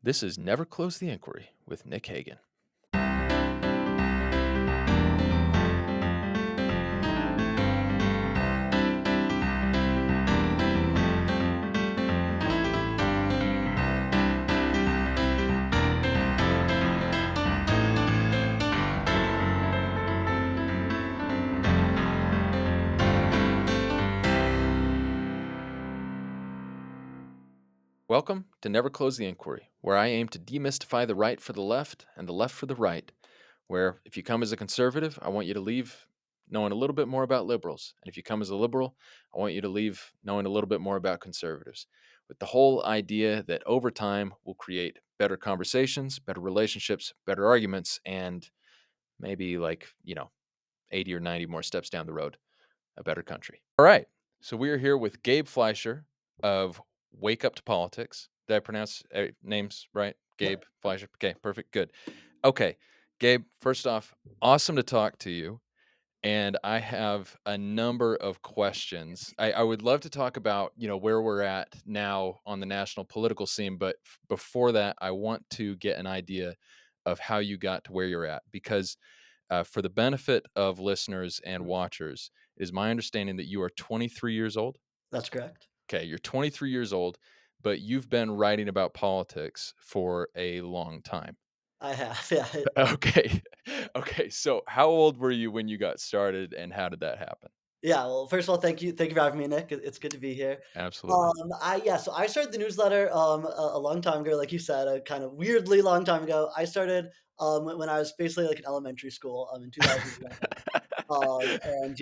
This is Never Close the Inquiry with Nick Hagan. Welcome to Never Close the Inquiry, where I aim to demystify the right for the left and the left for the right. Where if you come as a conservative, I want you to leave knowing a little bit more about liberals. And if you come as a liberal, I want you to leave knowing a little bit more about conservatives. With the whole idea that over time we'll create better conversations, better relationships, better arguments, and maybe 80 or 90 more steps down the road, a better country. All right. So we are here with Gabe Fleisher of Wake Up to Politics. Did I pronounce names right? Yeah. Gabe Fleisher. Okay, perfect. Good. Okay. Gabe, first off, awesome to talk to you. And I have a number of questions. I would love to talk about, where we're at now on the national political scene. But before that, I want to get an idea of how you got to where you're at. Because for the benefit of listeners and watchers, it is my understanding that you are 23 years old. That's correct. Okay, you're 23 years old, but you've been writing about politics for a long time. I have, yeah. Okay. Okay, so how old were you when you got started, and how did that happen? Yeah, well, first of all, thank you for having me, Nick. It's good to be here. Absolutely. So I started the newsletter a long time ago, like you said, a kind of weirdly long time ago. I started when I was basically like in elementary school in 2011. And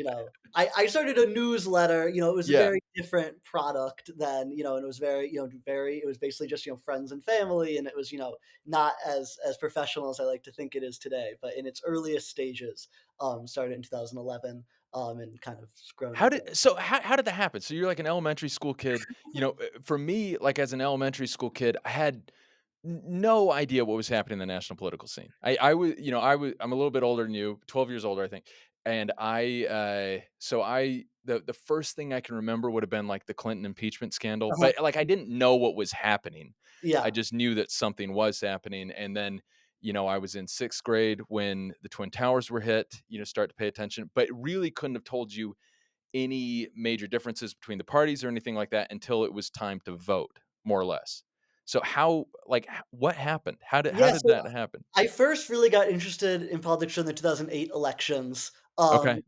I started a newsletter. It was a Yeah. very different product than and it was very it was basically just friends and family, and it was not as professional as I like to think it is today. But in its earliest stages, started in 2011, and kind of grown How into. did so how did that happen? So you're like an elementary school kid. For me, like as an elementary school kid, I had no idea what was happening in the national political scene. I'm a little bit older than you, 12 years older, I think. And the first thing I can remember would have been like the Clinton impeachment scandal, Uh-huh. but like I didn't know what was happening. I Yeah. just knew that something was happening. And then, I was in sixth grade when the Twin Towers were hit, start to pay attention, but really couldn't have told you any major differences between the parties or anything like that until it was time to vote, more or less. So what happened? How Yeah, did so that happen? I first really got interested in politics during the 2008 elections. Okay.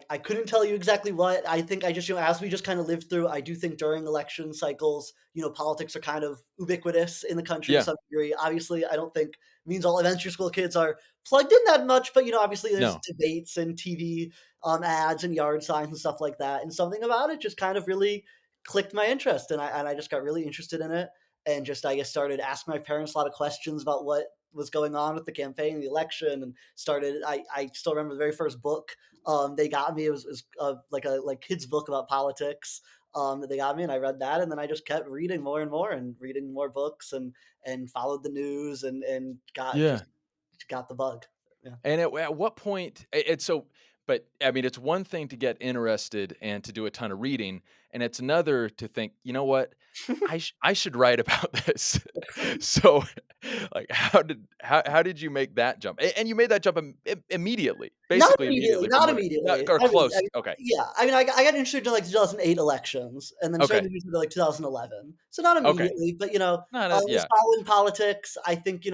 I couldn't tell you exactly what. I think I just, as we just kind of lived through, I do think during election cycles, politics are kind of ubiquitous in the country to Yeah. some degree. Obviously, I don't think means all elementary school kids are plugged in that much, but obviously there's No. debates and TV ads and yard signs and stuff like that. And something about it just kind of really clicked my interest, and I just got really interested in it, and just I guess started asking my parents a lot of questions about what was going on with the campaign, the election, and started. I still remember the very first book they got me. It was like a kids book about politics that they got me, and I read that, and then I just kept reading more and more, and reading more books, and followed the news, and Yeah. got the bug. Yeah. And at what point it's so but I mean, it's one thing to get interested and to do a ton of reading, and it's another to think, "You know what? I should write about this." So, like, how did you make that jump? And you made that jump immediately, Not basically immediately, immediately from not what immediately. or I close. mean, Okay. yeah, I mean, I got interested in, like, the 2008 elections, and then started Okay. the news in, like, 2011. So not Okay. immediately, but, No, I no, was yeah. following politics. I think,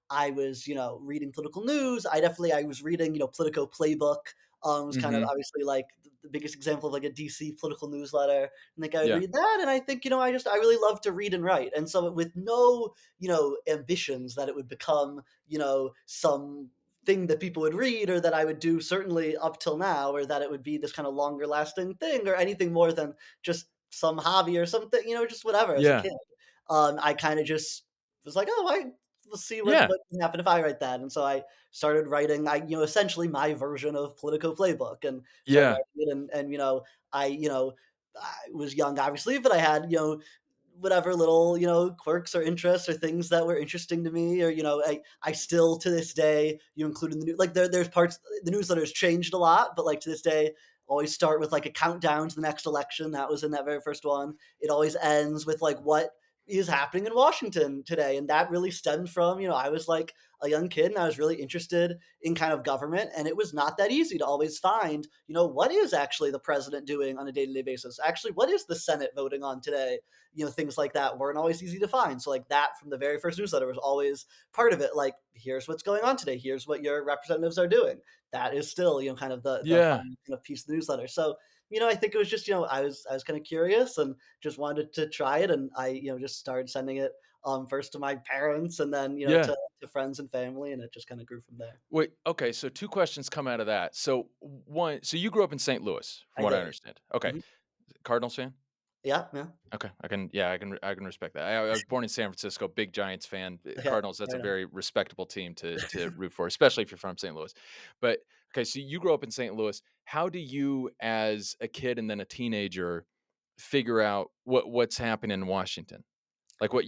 I was, reading political news. I was reading, Politico Playbook, was kind of Mhm. obviously, like, the biggest example of, like, a DC political newsletter, and, like, I would Yeah. read that, and I think, I really love to read and write, and so with no, ambitions that it would become, some thing that people would read, or that I would do certainly up till now, or that it would be this kind of longer lasting thing, or anything more than just some hobby or something, just whatever as a Yeah. kid. I kind of just was like, oh, let's see Yeah. what can happen if I write that. And so I started writing, essentially my version of Politico Playbook, and started Yeah. writing it. And I was young, obviously, but I had, whatever little quirks or interests or things that were interesting to me, or I still to this day, include in the new, like, there's parts, the newsletter has changed a lot, but like to this day always start with like a countdown to the next election. That was in that very first one. It always ends with like what is happening in Washington today. And that really stemmed from, I was like a young kid and I was really interested in kind of government. And it was not that easy to always find, what is actually the president doing on a day to day basis? Actually, what is the Senate voting on today? Things like that weren't always easy to find. So, like, that from the very first newsletter was always part of it. Like, here's what's going on today. Here's what your representatives are doing. That is still, kind of the Yeah. fun kind of piece of the newsletter. So, I think it was just, I was kind of curious and just wanted to try it, and I, just started sending it first to my parents, and then Yeah. to friends and family, and it just kind of grew from there. Wait, okay, so 2 questions come out of that. So, 1, so you grew up in St. Louis, from I what I did. understand. Okay. Mhm. Cardinals fan? Yeah, yeah. Okay, I can respect that. I was born in San Francisco, big Giants fan. Okay, Cardinals, that's a right on. very respectable team to root for, especially if you're from St. Louis. But okay, so you grew up in St. Louis. How do you, as a kid and then a teenager, figure out what's happening in Washington? Like what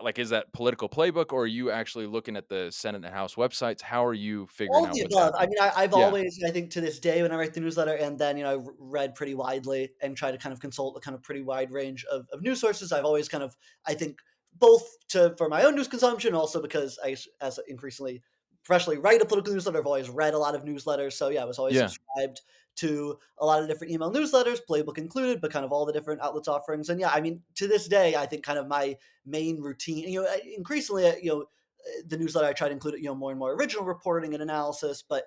like is that political playbook, or are you actually looking at the Senate and House websites? How are you figuring All of out the what's above. I happening? mean, I've Yeah. always, I think to this day, when I write the newsletter, and then I read pretty widely and try to kind of consult a kind of pretty wide range of news sources. I've always kind of, I think, both to for my own news consumption, also because as increasingly professionally write a political newsletter, I've always read a lot of newsletters. So yeah, I was always Yeah. subscribed to a lot of different email newsletters, Playbook included, but kind of all the different outlets offerings. And yeah, I mean, to this day, I think kind of my main routine, increasingly, the newsletter I try to include, more and more original reporting and analysis. But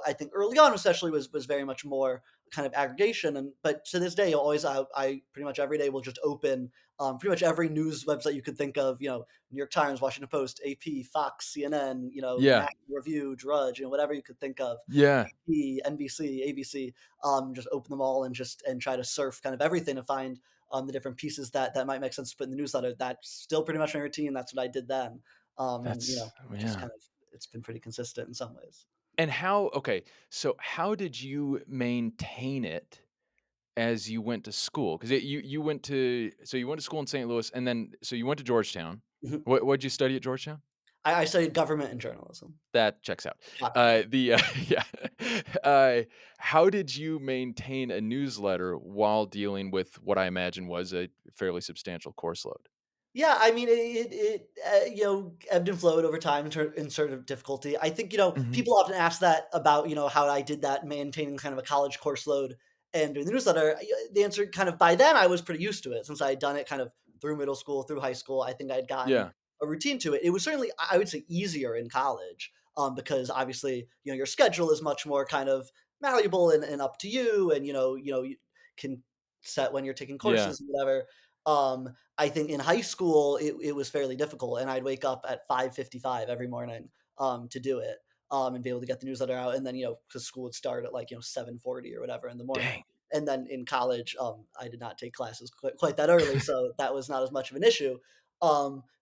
I think early on, especially, was very much more kind of aggregation. And but to this day, I pretty much every day will just open pretty much every news website you could think of. New York Times, Washington Post, AP, Fox, CNN, Yeah. National Review, Drudge, whatever you could think of. Yeah. NBC, ABC, just open them all and try to surf kind of everything to find the different pieces that might make sense to put in the newsletter. That's still pretty much my routine. That's what I did then, and That's just yeah. kind of it's been pretty consistent in some ways. And how okay, so how did you maintain it as you went to school? 'Cause you went to so you went to school in St. Louis, and then so you went to Georgetown. Mhm. What'd you study at Georgetown? I studied government and journalism. That checks out. Shocker. The yeah. Uh, how did you maintain a newsletter while dealing with what I imagine was a fairly substantial course load? Yeah, I mean, ebbed and flowed over time in sort of difficulty. I think, Mhm. people often ask that about, how I did that maintaining kind of a college course load and doing the newsletter. The answer kind of by then I was pretty used to it since I had done it kind of through middle school, through high school. I think I'd gotten Yeah. a routine to it. It was certainly, I would say, easier in college because obviously, your schedule is much more kind of malleable and up to you, and you can set when you're taking Yeah. courses and whatever. I think in high school it was fairly difficult, and I'd wake up at 5:55 every morning to do it and be able to get the newsletter out, and then because school would start at like 7:40 or whatever in the morning, Dang. and then in college I did not take classes quite that early, so that was not as much of an issue.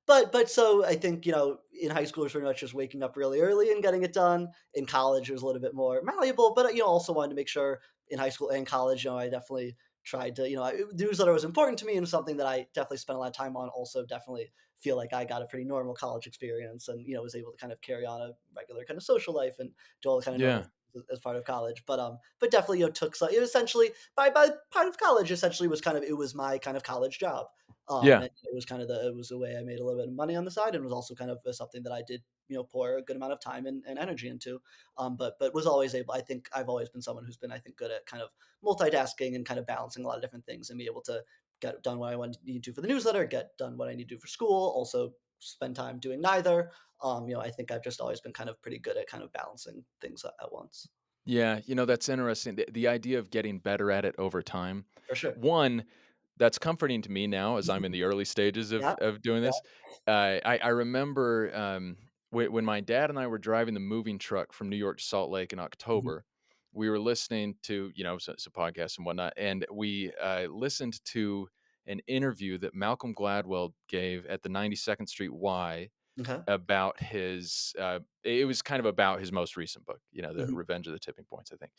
But so I think in high school it was pretty much just waking up really early and getting it done. In college it was a little bit more malleable, but also wanted to make sure in high school and college I definitely tried to, the newsletter was important to me and something that I definitely spent a lot of time on. Also, definitely feel like I got a pretty normal college experience and, was able to kind of carry on a regular kind of social life and do all the kind of normal Yeah. things as part of college. But definitely, took so it essentially by part of college essentially was kind of it was my kind of college job. Yeah. And it was kind of it was a way I made a little bit of money on the side, and was also kind of something that I did, pour a good amount of time and energy into. But was always able. I think I've always been someone who's been, I think, good at kind of multitasking and kind of balancing a lot of different things and be able to get done what I need to for the newsletter, get done what I need to do for school, also spend time doing neither. I think I've just always been kind of pretty good at kind of balancing things at once. Yeah, that's interesting. The idea of getting better at it over time. For sure. One, that's comforting to me now as I'm in the early stages Yeah. of doing Yeah. this. I remember when my dad and I were driving the moving truck from New York to Salt Lake in Mhm. October. We were listening to some podcasts and whatnot, and we listened to an interview that Malcolm Gladwell gave at the 92nd Street Y Okay. about his it was kind of about his most recent book, the Mhm. Revenge of the Tipping Points, I think.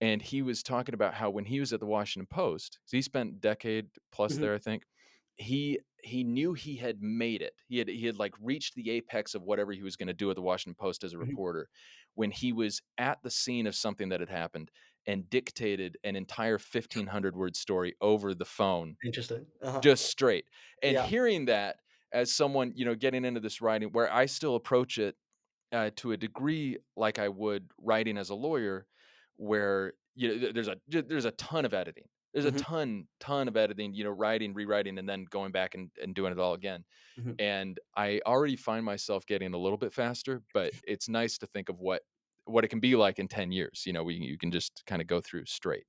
And he was talking about how when he was at the Washington Post, 'cause he spent decade plus Mhm. there, I think, he knew he had made it. He had like reached the apex of whatever he was going to do at the Washington Post as a Mhm. reporter when he was at the scene of something that had happened. and dictated an entire 1,500 word story over the phone, Interesting. Uh-huh. just straight. And Yeah. hearing that as someone, getting into this writing where I still approach it to a degree like I would writing as a lawyer, where there's a ton of editing. There's a Mhm, ton of editing. Writing, rewriting, and then going back and doing it all again. mhm. And I already find myself getting a little bit faster, but it's nice to think of what it can be like in 10 years. You can just kind of go through straight.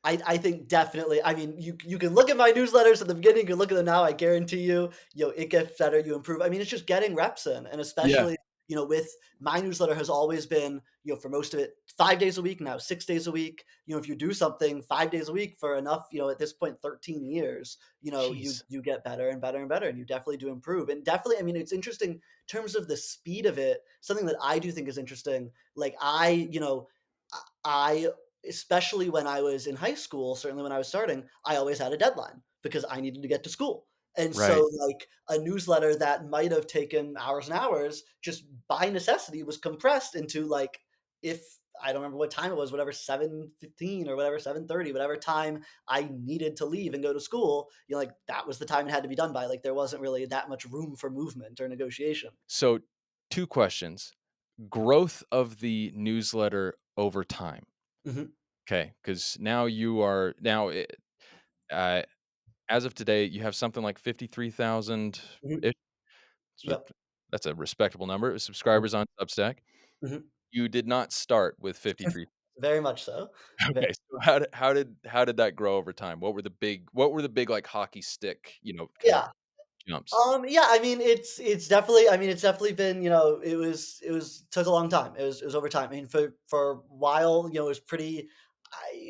I think definitely. I mean, you can look at my newsletters at the beginning, you can look at them now. I guarantee you, it gets better, you improve. I mean, it's just getting reps in, and Yeah. especially, with my newsletter has always been, for most of it, 5 days a week now, 6 days a week. If you do something 5 days a week for enough, at this point, 13 years, you Jeez. you get better and better and better, and you definitely do improve. And definitely, I mean, it's interesting in terms of the speed of it. Something that I do think is interesting. Like I especially when I was in high school, certainly when I was starting, I always had a deadline because I needed to get to school. And Right. so, like, a newsletter that might have taken hours and hours, just by necessity, was compressed into, like, if I don't remember what time it was, whatever, 7:15 or whatever, 7:30, whatever time I needed to leave and go to school, like, that was the time it had to be done by. Like, there wasn't really that much room for movement or negotiation. So, two questions. Growth of the newsletter over time. Mhm. Okay, because now you are now uh, as of today, you have something like 53,000 Mhm. ish. Yep. That's a respectable number of Mhm. subscribers on Substack. Mhm. You did not start with 53. Very much so. Very Okay, so how did that grow over time? What were the big, like, hockey stick, kind of Yeah. jumps? Yeah, I mean, it's definitely, I mean, it's definitely been, it was took a long time. It was over time. I mean, for a while, it was pretty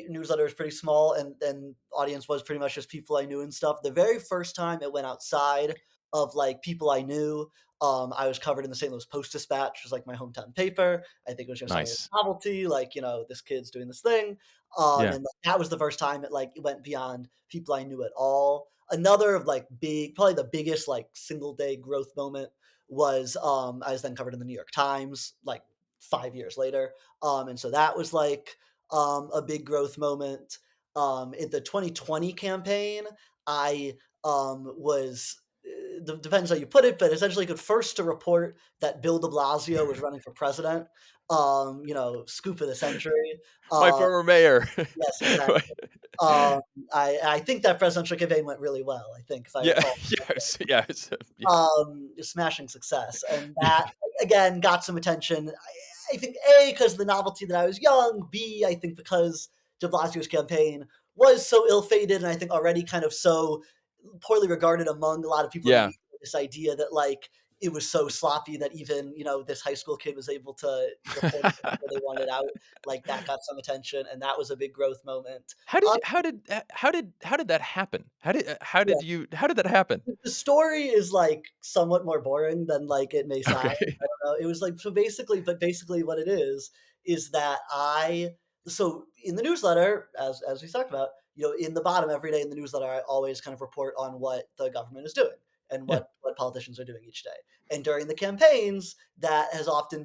newsletter was pretty small, and audience was pretty much just people I knew and stuff. The very first time it went outside of, like, people I knew, I was covered in the St. Louis Post-Dispatch, which was, like, my hometown paper. I think it was just something like Nice. novelty, like, this kid's doing this thing. Yeah. And that was the first time it went beyond people I knew at all. Another of, like, probably the biggest, like, single day growth moment was, I was then covered in the New York Times, like, 5 years later. And so that was, like, a big growth moment. In the 2020 campaign, I was depends how you put it, but essentially could first to report that Bill de Blasio was running for president. Scoop of the century. My Uh, former mayor. yes, exactly. Um, I think that presidential campaign went really well. I think, if I Yeah, recall, yeah, yeah, smashing success, and yeah, that again got some attention. I think A, because of the novelty that I was young. B, I think because De Blasio's campaign was so ill-fated, and I think already kind of so poorly regarded among a lot of people in the yeah. media. This idea that, like, it was so sloppy that even, this high school kid was able to report it before they wanted out. Like, that got some attention, and that was a big growth moment. How did Um, you how did that happen? How did that happen? the story is, like, somewhat more boring than, like, it may sound. Okay. I don't know. It was like, so basically what it is that so in the newsletter, as we talked about, in the bottom every day in the newsletter, I always kind of report on what the government is doing and Yeah, what politicians are doing each day. And during the campaigns, that has often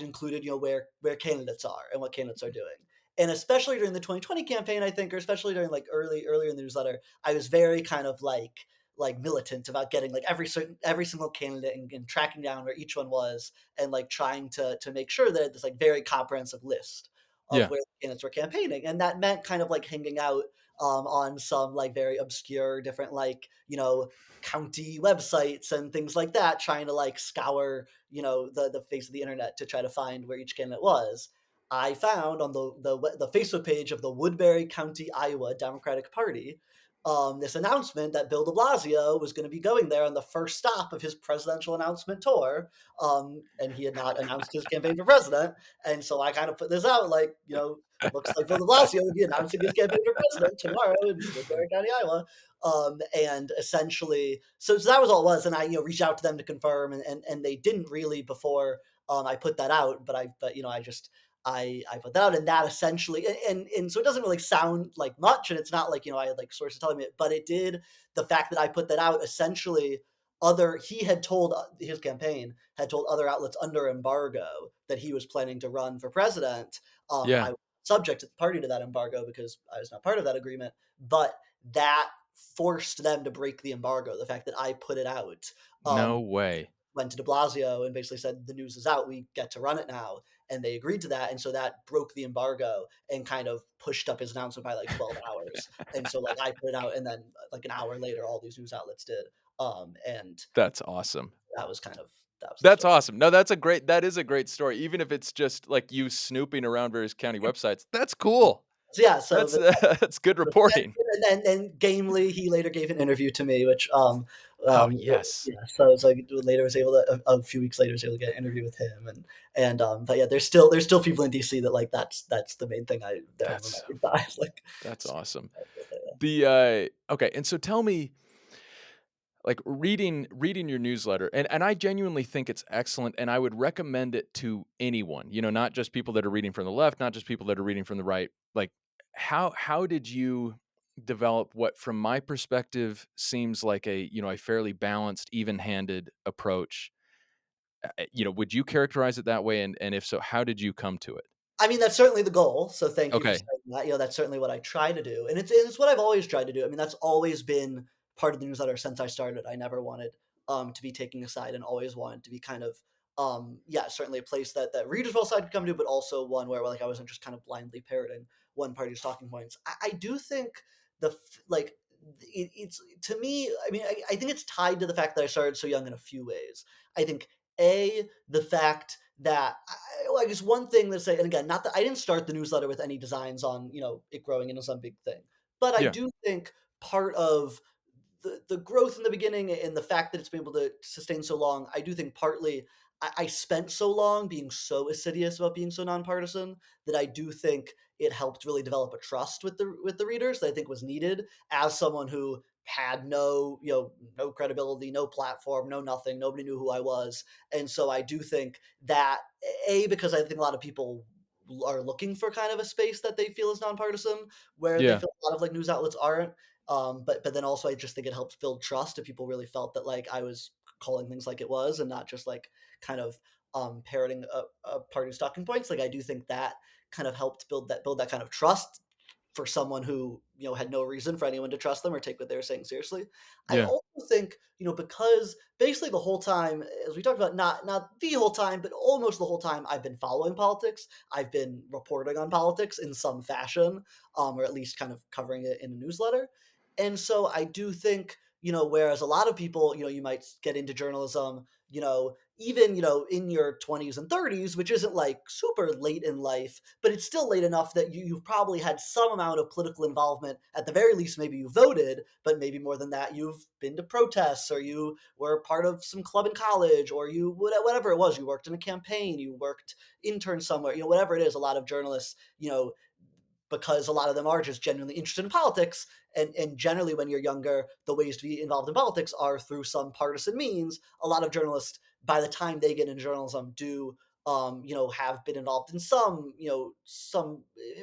included, where candidates are and what candidates are doing. And especially during the 2020 campaign, I think, or especially during, like, earlier in the newsletter, I was very kind of like militant about getting, like, every single candidate, and tracking down where each one was, and, like, trying to make sure that this, like, very comprehensive list of yeah, where the candidates were campaigning. And that meant kind of, like, hanging out on some, like, very obscure different, like, county websites and things like that, trying to, like, scour, the face of the internet to try to find where each candidate was. I found on the Facebook page of the Woodbury County, Iowa Democratic Party, this announcement that Bill de Blasio was going to be going there on the first stop of his presidential announcement tour. And he had not announced his campaign for president. And so I kind of put this out, like, looks like Bill de Blasio will be announcing his campaign for president tomorrow in Woodbury County, Iowa. And essentially, so that was all it was. And I, reached out to them to confirm, and they didn't really before I put that out. But I just, I put that out, and that essentially, and so it doesn't really sound like much, and it's not like, I had, like, sources telling me it, but it did. The fact that I put that out, essentially, he had told, his campaign had told other outlets under embargo that he was planning to run for president. yeah. I was subject party to that embargo because I was not part of that agreement. But that forced them to break the embargo. The fact that I put it out, No um, way. went to de Blasio and basically said, the news is out, we get to run it now. And they agreed to that. And so that broke the embargo and kind of pushed up his announcement by like 12 hours. And so like I put it out, and then like an hour later, all these news outlets did. And That's awesome. that was kind of, that was the That's story. awesome. No, that is a great story. Even if it's just, like, you snooping around various county websites, that's cool. So yeah, so That's that's good the reporting. and then gamely, he later gave an interview to me, which Oh, yes. yeah, so I later was able to a few weeks later was able to get an interview with him, and but yeah, there's still people in DC that like that's the main thing that I'm That's remembered by like that's awesome. with it, yeah. Okay, and so tell me, like, reading your newsletter, and I genuinely think it's excellent, and I would recommend it to anyone, not just people that are reading from the left, not just people that are reading from the right. Like, how did you develop what, from my perspective, seems like a fairly balanced, even-handed approach? Would you characterize it that way? And if so, how did you come to it? I mean, that's certainly the goal, so thank you for Okay. saying that, that's certainly what I try to do, and it's what I've always tried to do. I mean, that's always been part of the newsletter since I started. I never wanted, to be taking a side, and always wanted to be kind of, yeah, certainly a place that readers both side could come to, but also one where, like, I wasn't just kind of blindly parroting one party's talking points. I do think like, it's to me, I mean, I think it's tied to the fact that I started so young in a few ways. I think, the fact that well, I guess one thing to say, and again, not that I didn't start the newsletter with any designs on, it growing into some big thing, but I Yeah. do think part of the growth in the beginning and the fact that it's been able to sustain so long, I do think partly I spent so long being so assiduous about being so nonpartisan that I do think it helped really develop a trust with the readers that I think was needed as someone who had no credibility, no platform, no nothing, nobody knew who I was. And so I do think that, because I think a lot of people are looking for kind of a space that they feel is nonpartisan, where they Yeah. feel a lot of like news outlets aren't. But then also I just think it helps build trust if people really felt that like I was calling things like it was and not just like kind of parroting a party's talking points. Like I do think that kind of helped build that kind of trust for someone who had no reason for anyone to trust them or take what they were saying seriously. I Yeah. also think because basically the whole time, as we talked about, not the whole time, but almost the whole time, I've been following politics. I've been reporting on politics in some fashion, or at least kind of covering it in a newsletter. And so I do think, whereas a lot of people, you might get into journalism, even, in your 20s and 30s, which isn't like super late in life, but it's still late enough that you've probably had some amount of political involvement. At the very least, maybe you voted, but maybe more than that, you've been to protests or you were part of some club in college or whatever it was, you worked in a campaign, you worked intern somewhere, whatever it is, a lot of journalists, because a lot of them are just genuinely interested in politics. And generally, when you're younger, the ways to be involved in politics are through some partisan means. A lot of journalists, by the time they get into journalism, do have been involved in some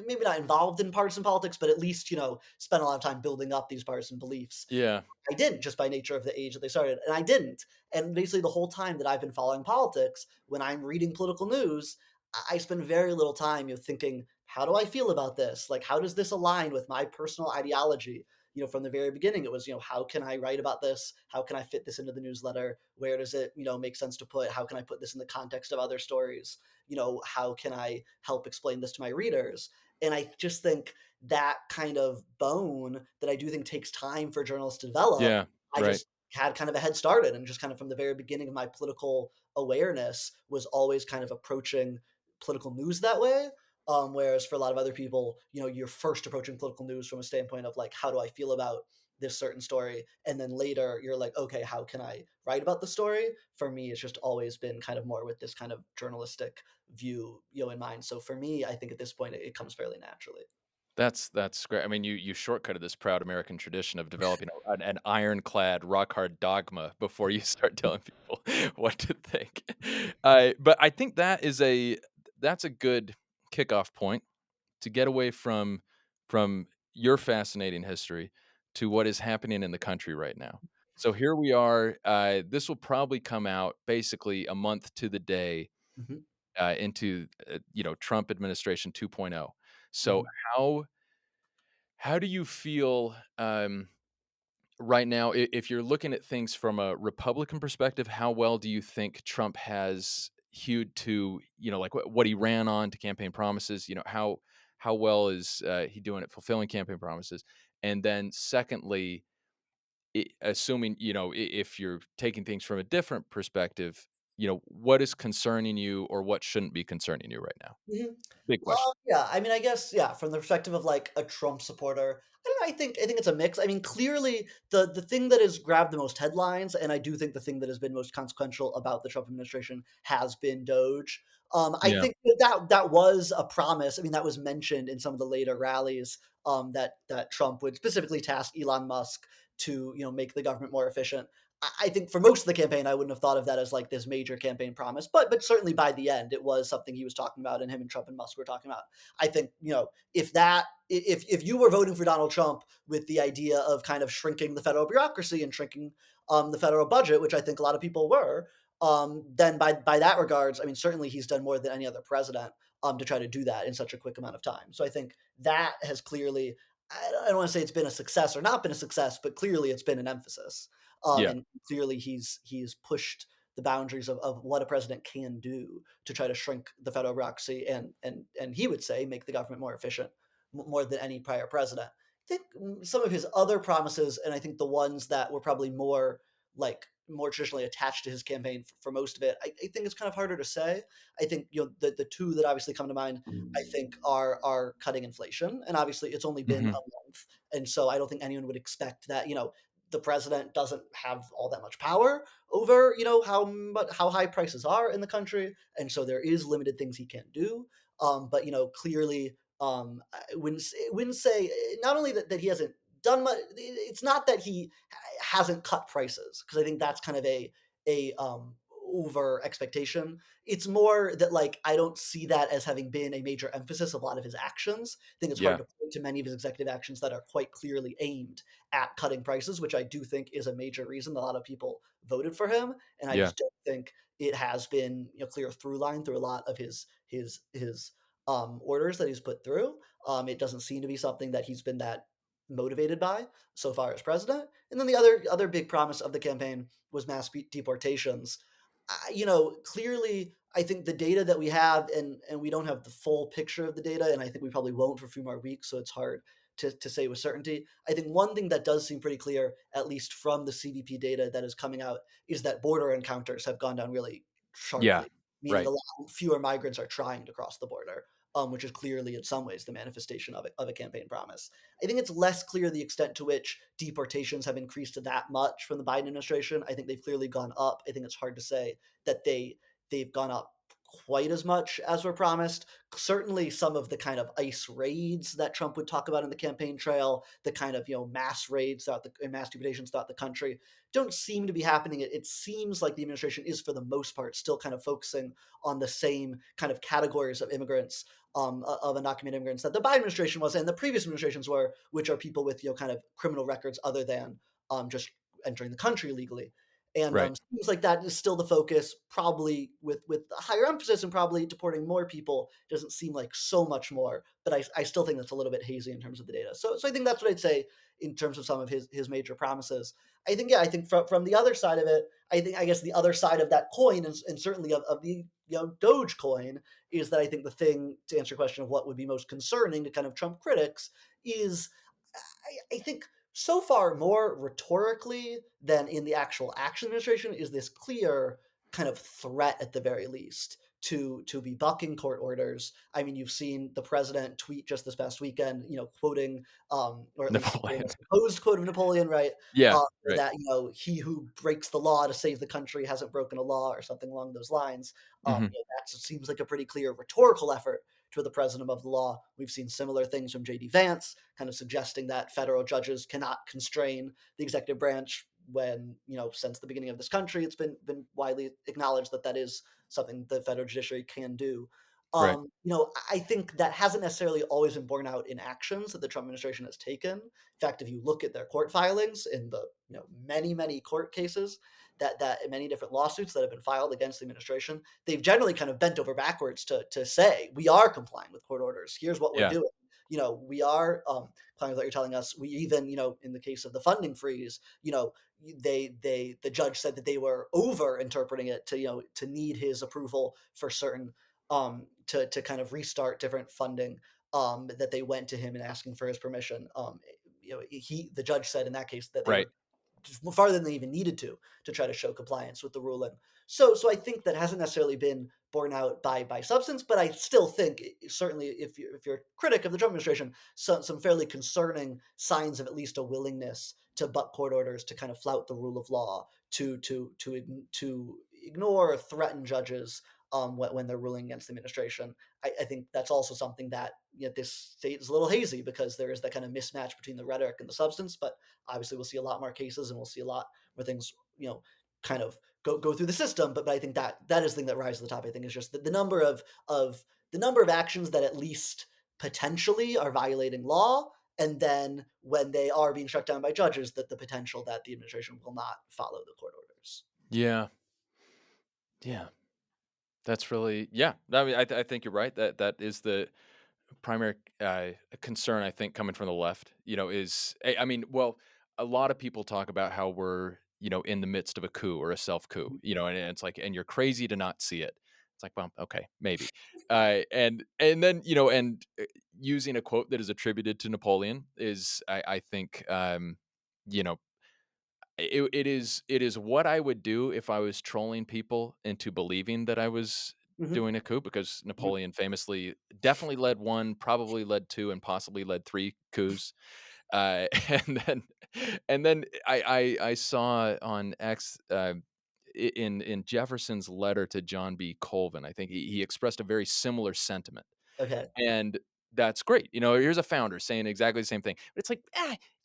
maybe not involved in partisan politics, but at least spent a lot of time building up these partisan beliefs. Yeah. I didn't, just by nature of the age that they started, and I didn't. And basically, the whole time that I've been following politics, when I'm reading political news, I spend very little time, thinking, how do I feel about this? Like, how does this align with my personal ideology? From the very beginning, it was, how can I write about this? How can I fit this into the newsletter? Where does it, make sense to put? How can I put this in the context of other stories? How can I help explain this to my readers? And I just think that kind of bone that I do think takes time for journalists to develop, Yeah. I Right. just had kind of a head started, and just kind of from the very beginning of my political awareness was always kind of approaching political news that way. Whereas for a lot of other people, you're first approaching political news from a standpoint of like, how do I feel about this certain story? And then later you're like, okay, how can I write about the story? For me, it's just always been kind of more with this kind of journalistic view, in mind. So for me, I think at this point it comes fairly naturally. That's great. I mean, you shortcutted this proud American tradition of developing an ironclad, rock hard dogma before you start telling people what to think. But I think that's a good kickoff point to get away from your fascinating history to what is happening in the country right now. So here we are. This will probably come out basically a month to the day Mhm. into Trump administration 2.0. So Mhm. how do you feel right now, if you're looking at things from a Republican perspective, how well do you think Trump has hewed to, like what he ran on to campaign promises? How well is he doing at fulfilling campaign promises? And then secondly, assuming, if you're taking things from a different perspective, what is concerning you or what shouldn't be concerning you right now? Mhm. Big question. Yeah, I mean, I guess, yeah, from the perspective of like a Trump supporter, I don't know, I think it's a mix. I mean, clearly the thing that has grabbed the most headlines, and I do think the thing that has been most consequential about the Trump administration has been Doge. I Yeah. think that was a promise. I mean, that was mentioned in some of the later rallies, that Trump would specifically task Elon Musk to, make the government more efficient. I think for most of the campaign, I wouldn't have thought of that as like this major campaign promise, but certainly by the end, it was something he was talking about, and him and Trump and Musk were talking about. I think, if you were voting for Donald Trump with the idea of kind of shrinking the federal bureaucracy and shrinking the federal budget, which I think a lot of people were, then by that regards, I mean, certainly he's done more than any other president to try to do that in such a quick amount of time. So I think that has clearly, I don't want to say it's been a success or not been a success, but clearly it's been an emphasis. Yeah. And clearly he's pushed the boundaries of what a president can do to try to shrink the federal bureaucracy and he would say make the government more efficient more than any prior president. I think some of his other promises, and I think the ones that were probably more traditionally attached to his campaign for most of it, I think it's kind of harder to say. I think the two that obviously come to mind, I think are cutting inflation, and obviously it's only been Hmm. a month, and so I don't think anyone would expect that the president doesn't have all that much power over how high prices are in the country, and so there is limited things he can do. But clearly, I wouldn't say not only that he hasn't done much. It's not that he hasn't cut prices, because I think that's kind of a over expectation. It's more that like I don't see that as having been a major emphasis of a lot of his actions. I think it's hard Yeah. to point to many of his executive actions that are quite clearly aimed at cutting prices, which I do think is a major reason a lot of people voted for him. And I Yeah. just don't think it has been clear through line through a lot of his orders that he's put through. It doesn't seem to be something that he's been that motivated by so far as president. And then the other big promise of the campaign was mass deportations. Clearly, I think the data that we have, and we don't have the full picture of the data, and I think we probably won't for a few more weeks, so it's hard to say with certainty. I think one thing that does seem pretty clear, at least from the CBP data that is coming out, is that border encounters have gone down really Yeah. sharply, meaning a Right. lot fewer migrants are trying to cross the border, which is clearly in some ways the manifestation of a campaign promise. I think it's less clear the extent to which deportations have increased to that much from the Biden administration. I think they've clearly gone up. I think it's hard to say that they've gone up quite as much as were promised. Certainly some of the kind of ICE raids that Trump would talk about in the campaign trail, the kind of mass raids throughout the and mass deportations throughout the country, don't seem to be happening. It seems like the administration is for the most part still kind of focusing on the same kind of categories of immigrants, of undocumented immigrants that the Biden administration was and the previous administrations were, which are people with kind of criminal records other than just entering the country legally. And Right. seems like that is still the focus, probably with a higher emphasis and probably deporting more people. Doesn't seem like so much more, but I still think that's a little bit hazy in terms of the data. So I think that's what I'd say in terms of some of his major promises. I think, yeah, I think from the other side of it, I guess the other side of that coin, and certainly of the Doge coin, is that I think the thing to answer your question of what would be most concerning to kind of Trump critics is I think so far more rhetorically than in the actual action administration is this clear kind of threat at the very least to be bucking court orders. I mean, you've seen the president tweet just this past weekend, quoting or at least giving a Napoleon. supposed quote of Napoleon, right? Yeah. Uh, Right. that he who breaks the law to save the country hasn't broken a law or something along those lines. Hmm. That seems like a pretty clear rhetorical effort to the president of the law. We've seen similar things from J.D. Vance, kind of suggesting that federal judges cannot constrain the executive branch when, since the beginning of this country, it's been widely acknowledged that that is something the federal judiciary can do. Right. I think that hasn't necessarily always been borne out in actions that the Trump administration has taken. In fact, if you look at their court filings in the many court cases that many different lawsuits that have been filed against the administration, they've generally kind of bent over backwards to say we are complying with court orders. Here's what we're Yeah. doing. we are claiming that you're telling us, we even, in the case of the funding freeze, the judge said that they were over interpreting it to, to need his approval for certain, to kind of restart different funding, that they went to him and asking for his permission. The judge said in that case that they Right. were farther than they even needed to try to show compliance with the ruling. So I think that hasn't necessarily been borne out by substance, but I still think, certainly, if you're a critic of the Trump administration, some fairly concerning signs of at least a willingness to butt court orders, to kind of flout the rule of law, to ignore or threaten judges, when they're ruling against the administration. I think that's also something that, this state is a little hazy, because there is that kind of mismatch between the rhetoric and the substance. But obviously, we'll see a lot more cases, and we'll see a lot more things, kind of go through the system. But I think that is the thing that rises to the top. I think is just the number of actions that at least potentially are violating law, and then when they are being shut down by judges, that the potential that the administration will not follow the court orders. Yeah. Yeah. That's really, yeah. I mean, I think you're right. That is the primary concern, I think, coming from the left. Is I mean, well, a lot of people talk about how we're in the midst of a coup or a self coup. And it's like, and you're crazy to not see it. It's like, well, okay, maybe. And then using a quote that is attributed to Napoleon is, I think, you know it is what I would do if I was trolling people into believing that I was Mhm, doing a coup, because mhm. Napoleon famously definitely led 1, probably led 2, and possibly led 3 coups. And then I saw on X, in Jefferson's letter to John B. Colvin, I think he expressed a very similar sentiment. Okay. And that's great. Here's a founder saying exactly the same thing. But it's like,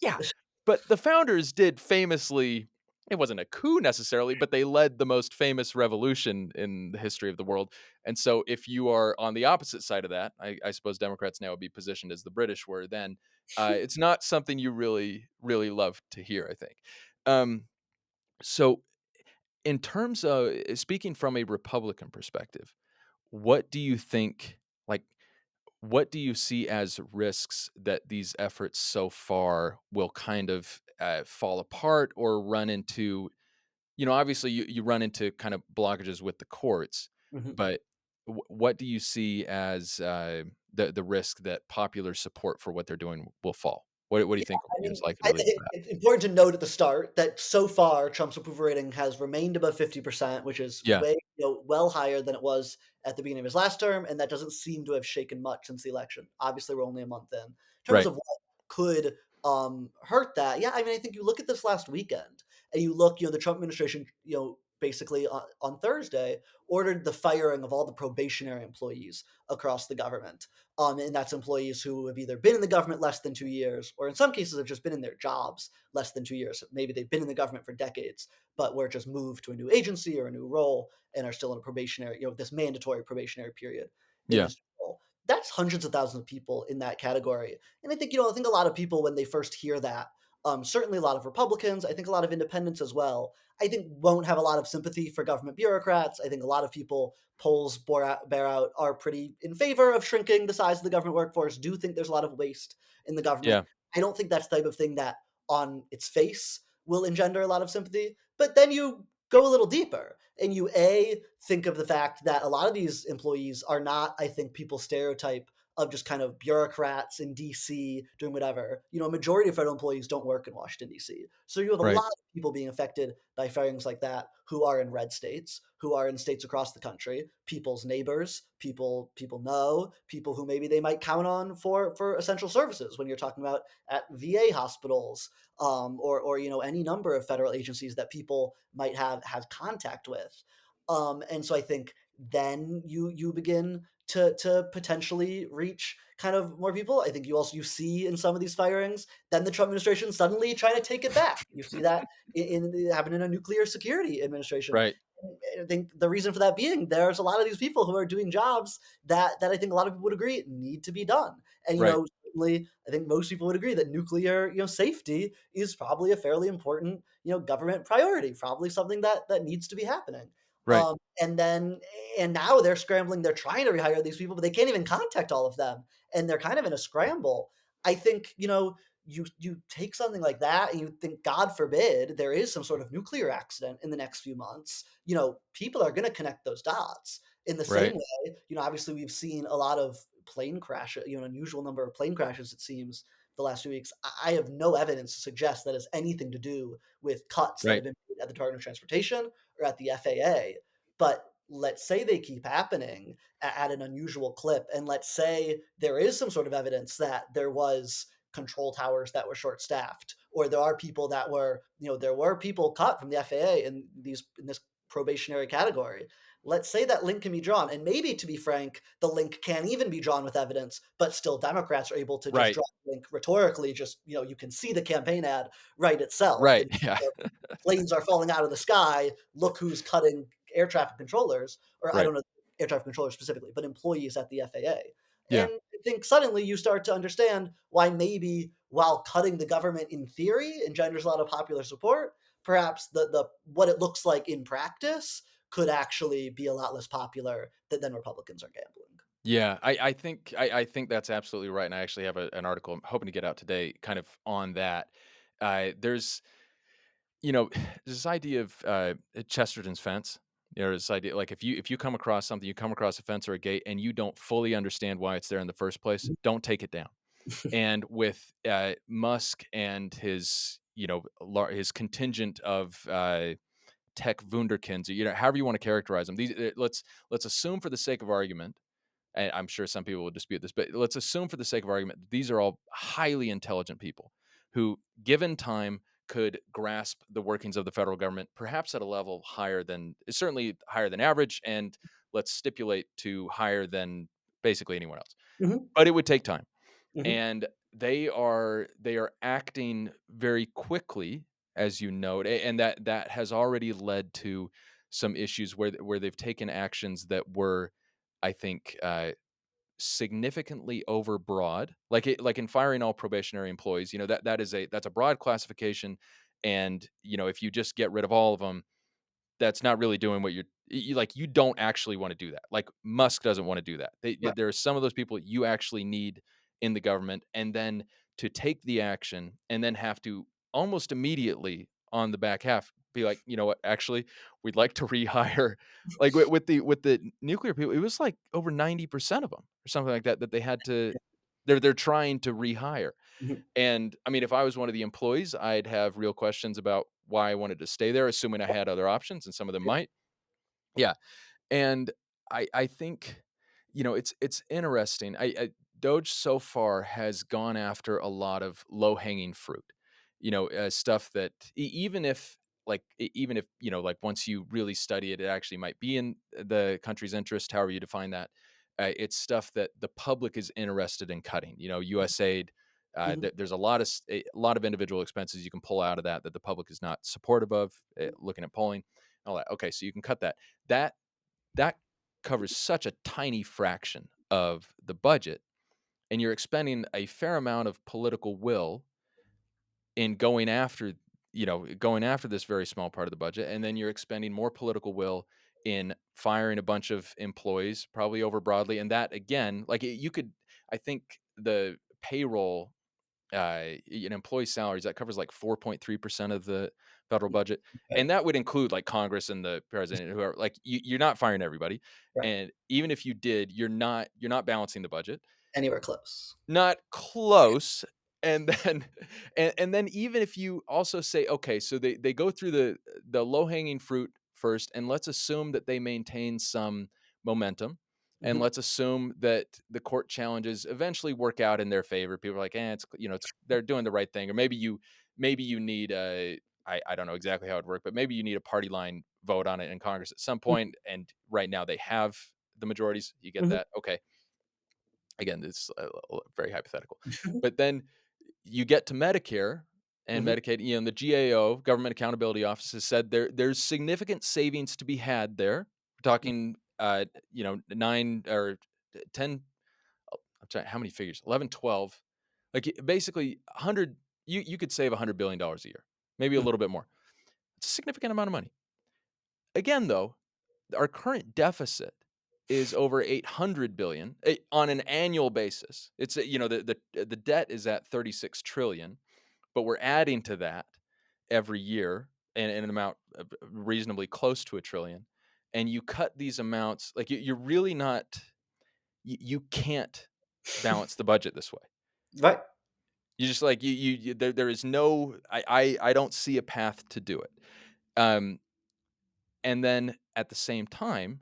yeah. But the founders did famously, it wasn't a coup necessarily, but they led the most famous revolution in the history of the world. And so if you are on the opposite side of that, I suppose Democrats now would be positioned as the British were then. It's not something you really, really love to hear, I think. Um, so in terms of speaking from a Republican perspective, what do you think, like, what do you see as risks that these efforts so far will kind of fall apart or run into? Obviously, you run into kind of blockages with the courts, Mhm. but what do you see as the risk that popular support for what they're doing will fall? What do you Yeah, think I is mean, likely I to lead to think that? it's important to note at the start that so far Trump's approval rating has remained above 50%, which is Yeah, way, well higher than it was at the beginning of his last term, and that doesn't seem to have shaken much since the election. Obviously, we're only a month in. In terms right. of what could hurt that, yeah, I mean, I think you look at this last weekend, and you look, the Trump administration, basically on Thursday ordered the firing of all the probationary employees across the government. And that's employees who have either been in the government less than 2 years, or in some cases have just been in their jobs less than 2 years. Maybe they've been in the government for decades, but were just moved to a new agency or a new role and are still in a probationary, this mandatory probationary period in Yeah, this role. That's hundreds of thousands of people in that category. And I think a lot of people, when they first hear that, certainly a lot of Republicans, I think a lot of independents as well, I think won't have a lot of sympathy for government bureaucrats. I think a lot of people, polls bear out, are pretty in favor of shrinking the size of the government workforce, do think there's a lot of waste in the government. yeah, I don't think that's the type of thing that on its face will engender a lot of sympathy. But then you go a little deeper and you think of the fact that a lot of these employees are not, I think, people stereotype of just kind of bureaucrats in DC doing whatever. A majority of federal employees don't work in Washington DC. So you have a right. lot of people being affected by firings like that who are in red states, who are in states across the country, people's neighbors, people know, people who maybe they might count on for essential services when you're talking about at VA hospitals, or any number of federal agencies that people might have contact with. And so I think then you begin to potentially reach kind of more people. I think you see in some of these firings, then the Trump administration suddenly trying to take it back. You see that it happened in a nuclear security administration. Right. I think the reason for that being there's a lot of these people who are doing jobs that I think a lot of people would agree need to be done. And Right. certainly I think most people would agree that nuclear, safety is probably a fairly important, government priority, probably something that needs to be happening. Right. And then and now they're scrambling, they're trying to rehire these people, but they can't even contact all of them, and they're kind of in a scramble. I think, you take something like that and you think, God forbid, there is some sort of nuclear accident in the next few months, people are gonna connect those dots. In the same Right. way, obviously we've seen a lot of plane crashes, an unusual number of plane crashes, it seems, the last few weeks. I have no evidence to suggest that has anything to do with cuts that have Right. been made at the Department of Transportation or at the FAA. But let's say they keep happening at an unusual clip, and let's say there is some sort of evidence that there was control towers that were short staffed, or there are people that were, there were people cut from the FAA in this probationary category. Let's say that link can be drawn, and maybe, to be frank, the link can't even be drawn with evidence, but still Democrats are able to just Right. draw the link rhetorically. Just, you can see the campaign ad right itself, Right. and Yeah. planes are falling out of the sky. Look who's cutting air traffic controllers, or I Right. don't know air traffic controllers specifically, but employees at the FAA. Yeah. And I think suddenly you start to understand why maybe while cutting the government in theory engenders a lot of popular support, perhaps the what it looks like in practice could actually be a lot less popular than Republicans are gambling. Yeah, I think that's absolutely right, and I actually have an article I'm hoping to get out today, kind of on that. There's you know this idea of Chesterton's fence. This idea, like, if you come across something, you come across a fence or a gate, and you don't fully understand why it's there in the first place, Mhm, don't take it down. And with Musk and his his contingent of tech wunderkinds, however you want to characterize them. Let's assume for the sake of argument, and I'm sure some people will dispute this, but let's assume for the sake of argument that these are all highly intelligent people who, given time, could grasp the workings of the federal government, perhaps at a level higher than, certainly higher than average, and let's stipulate to higher than basically anyone else. mhm, But it would take time, mhm, and they are acting very quickly, as you note, and that has already led to some issues where they've taken actions that were, I think, significantly overbroad, like in firing all probationary employees. That's a broad classification, and if you just get rid of all of them, that's not really doing what you don't actually want to do that. Like, Musk doesn't want to do that. right, There are some of those people you actually need in the government, and then to take the action and then have to almost immediately on the back half be like, you know what, actually, we'd like to rehire. Like, with the nuclear people, it was like over 90% of them or something like that they had to. They're trying to rehire. mhm, And I mean, if I was one of the employees, I'd have real questions about why I wanted to stay there, assuming I had other options, and some of them might. Yeah, and I think, it's interesting. Doge so far has gone after a lot of low hanging fruit, stuff that, even if, like, once you really study it, it actually might be in the country's interest, however you define that. It's stuff that the public is interested in cutting. USAID. mhm, There's a lot of individual expenses you can pull out of that the public is not supportive of. Looking at polling, all that. Okay, so you can cut that. That that covers such a tiny fraction of the budget, and you're expending a fair amount of political will in going after this very small part of the budget, and then you're expending more political will in firing a bunch of employees, probably over broadly. And that, again, like, you could, I think, the payroll, employee salaries, that covers like 4.3% of the federal budget, right, and that would include like Congress and the president, who are like, you're not firing everybody, right. and even if you did, you're not balancing the budget. Anywhere close. Not close. And then and then even if you also say, okay, so they go through the low-hanging fruit first, and let's assume that they maintain some momentum, and Mhm, let's assume that the court challenges eventually work out in their favor. People are like, it's they're doing the right thing. Or maybe you need a, I don't know exactly how it would work, but maybe you need a party line vote on it in Congress at some mhm, point, and right now they have the majorities. You get mhm, that. Okay, again, it's very hypothetical. But then you get to Medicare and mhm, Medicaid, and the GAO, Government Accountability Office, has said there's significant savings to be had there. We're talking, 9 or 10, I'm sorry, how many figures? 11, 12. Like, basically 100, you could save $100 billion a year, maybe a mhm, little bit more. It's a significant amount of money. Again, though, our current deficit is over 800 billion on an annual basis. It's the debt is at 36 trillion, but we're adding to that every year in an amount reasonably close to a trillion. And you cut these amounts, like you're really not, you can't balance the budget this way. Right. You just like there is no, I don't see a path to do it. Um, and then at the same time,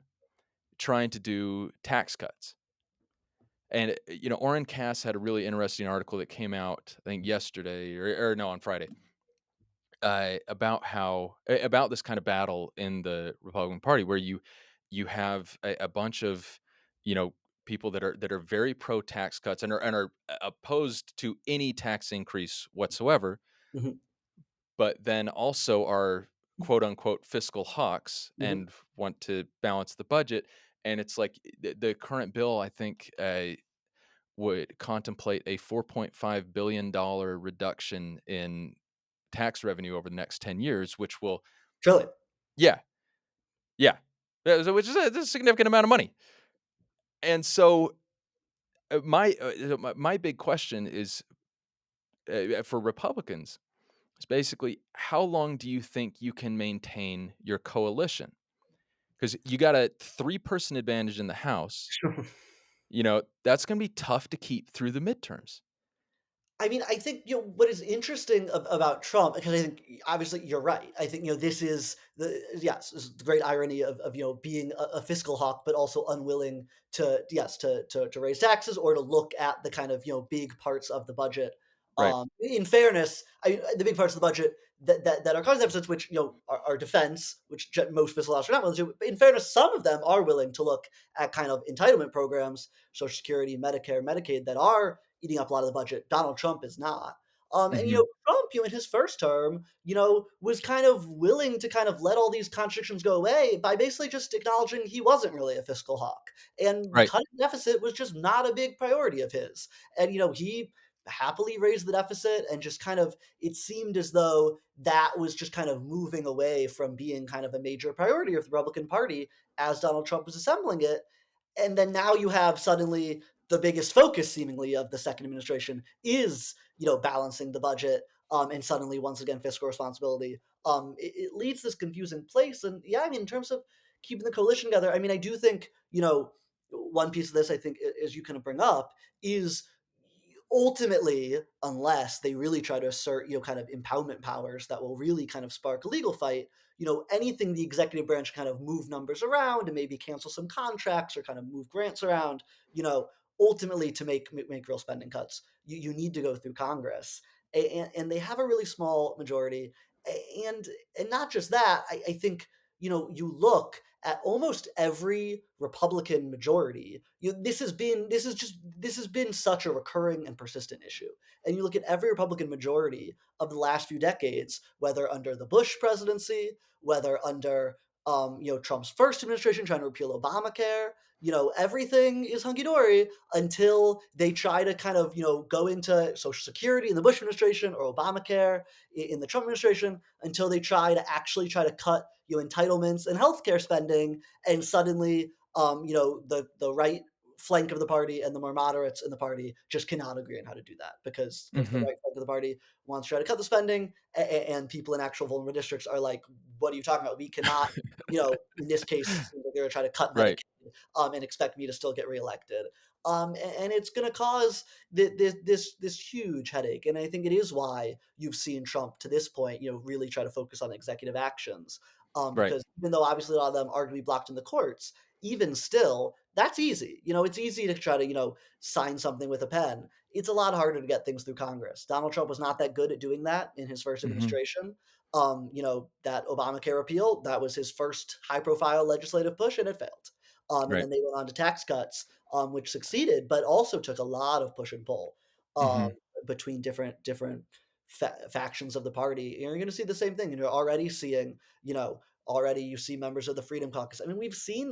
trying to do tax cuts. And Orrin Cass had a really interesting article that came out, I think yesterday or no, on Friday, about about this kind of battle in the Republican Party, where you have a bunch of you know people that are very pro tax cuts and are opposed to any tax increase whatsoever, Mhm. but then also are quote unquote fiscal hawks Mhm. and want to balance the budget. And it's like the current bill, I think, would contemplate a $4.5 billion reduction in tax revenue over the next 10 years, which will, Trillion. yeah, yeah, which is a significant amount of money. And so my big question is for Republicans, is basically how long do you think you can maintain your coalition? Because you got a three-person advantage in the House. That's going to be tough to keep through the midterms. I mean, I think what is interesting about Trump, because I think obviously you're right. I think this is this is the great irony of being a fiscal hawk, but also unwilling to to raise taxes or to look at the kind of big parts of the budget. Right. In fairness, the big parts of the budget that are causing deficits, which are defense, which most fiscal hawks are not willing to. But in fairness, some of them are willing to look at kind of entitlement programs, Social Security, Medicare, Medicaid, that are eating up a lot of the budget. Donald Trump is not. And Hmm. Trump, in his first term, was kind of willing to kind of let all these contradictions go away by basically just acknowledging he wasn't really a fiscal hawk, and Right. cutting the deficit was just not a big priority of his. And he happily raised the deficit, and just kind of it seemed as though that was just kind of moving away from being kind of a major priority of the Republican Party as Donald Trump was assembling it. And then now you have suddenly the biggest focus seemingly of the second administration is balancing the budget, and suddenly once again fiscal responsibility. It leads this confusing place. And yeah, I mean, in terms of keeping the coalition together, I mean, I do think one piece of this, I think, as you kind of bring up, is ultimately, unless they really try to assert kind of impoundment powers that will really kind of spark a legal fight, anything the executive branch kind of move numbers around and maybe cancel some contracts or kind of move grants around, you know, ultimately to make real spending cuts, you need to go through Congress. And they have a really small majority. And not just that, I think, you look at almost every Republican majority. This has been such a recurring and persistent issue. And you look at every Republican majority of the last few decades, whether under the Bush presidency, whether under Trump's first administration trying to repeal Obamacare, everything is hunky dory until they try to kind of go into Social Security in the Bush administration or Obamacare in the Trump administration, until they try to cut entitlements and healthcare spending, and suddenly the right flank of the party and the more moderates in the party just cannot agree on how to do that, because the Hmm. right flank of the party wants to try to cut the spending, and people in actual vulnerable districts are like, what are you talking about? We cannot, in this case, it seems like they're going to try to cut Right. Medicaid, and expect me to still get reelected. And it's going to cause this huge headache. And I think it is why you've seen Trump to this point, really try to focus on executive actions. Right. Because even though obviously a lot of them are going to be blocked in the courts, even still, that's easy. It's easy to try to, sign something with a pen. It's a lot harder to get things through Congress. Donald Trump was not that good at doing that in his first Hmm. administration. That Obamacare repeal, that was his first high profile legislative push, and it failed. And Right. then they went on to tax cuts, which succeeded, but also took a lot of push and pull um, Hmm. between different factions of the party. And you're going to see the same thing. And you're already seeing, already you see members of the Freedom Caucus. I mean, we've seen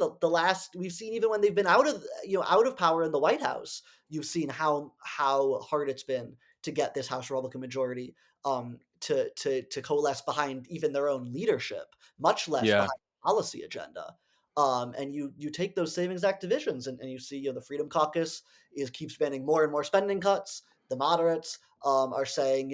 we've seen even when they've been out of power in the White House, you've seen how hard it's been to get this House Republican majority to coalesce behind even their own leadership, much less Yeah. behind the policy agenda. And you take those same exact divisions, and you see, the Freedom Caucus is keeps banning more and more spending cuts. The moderates are saying,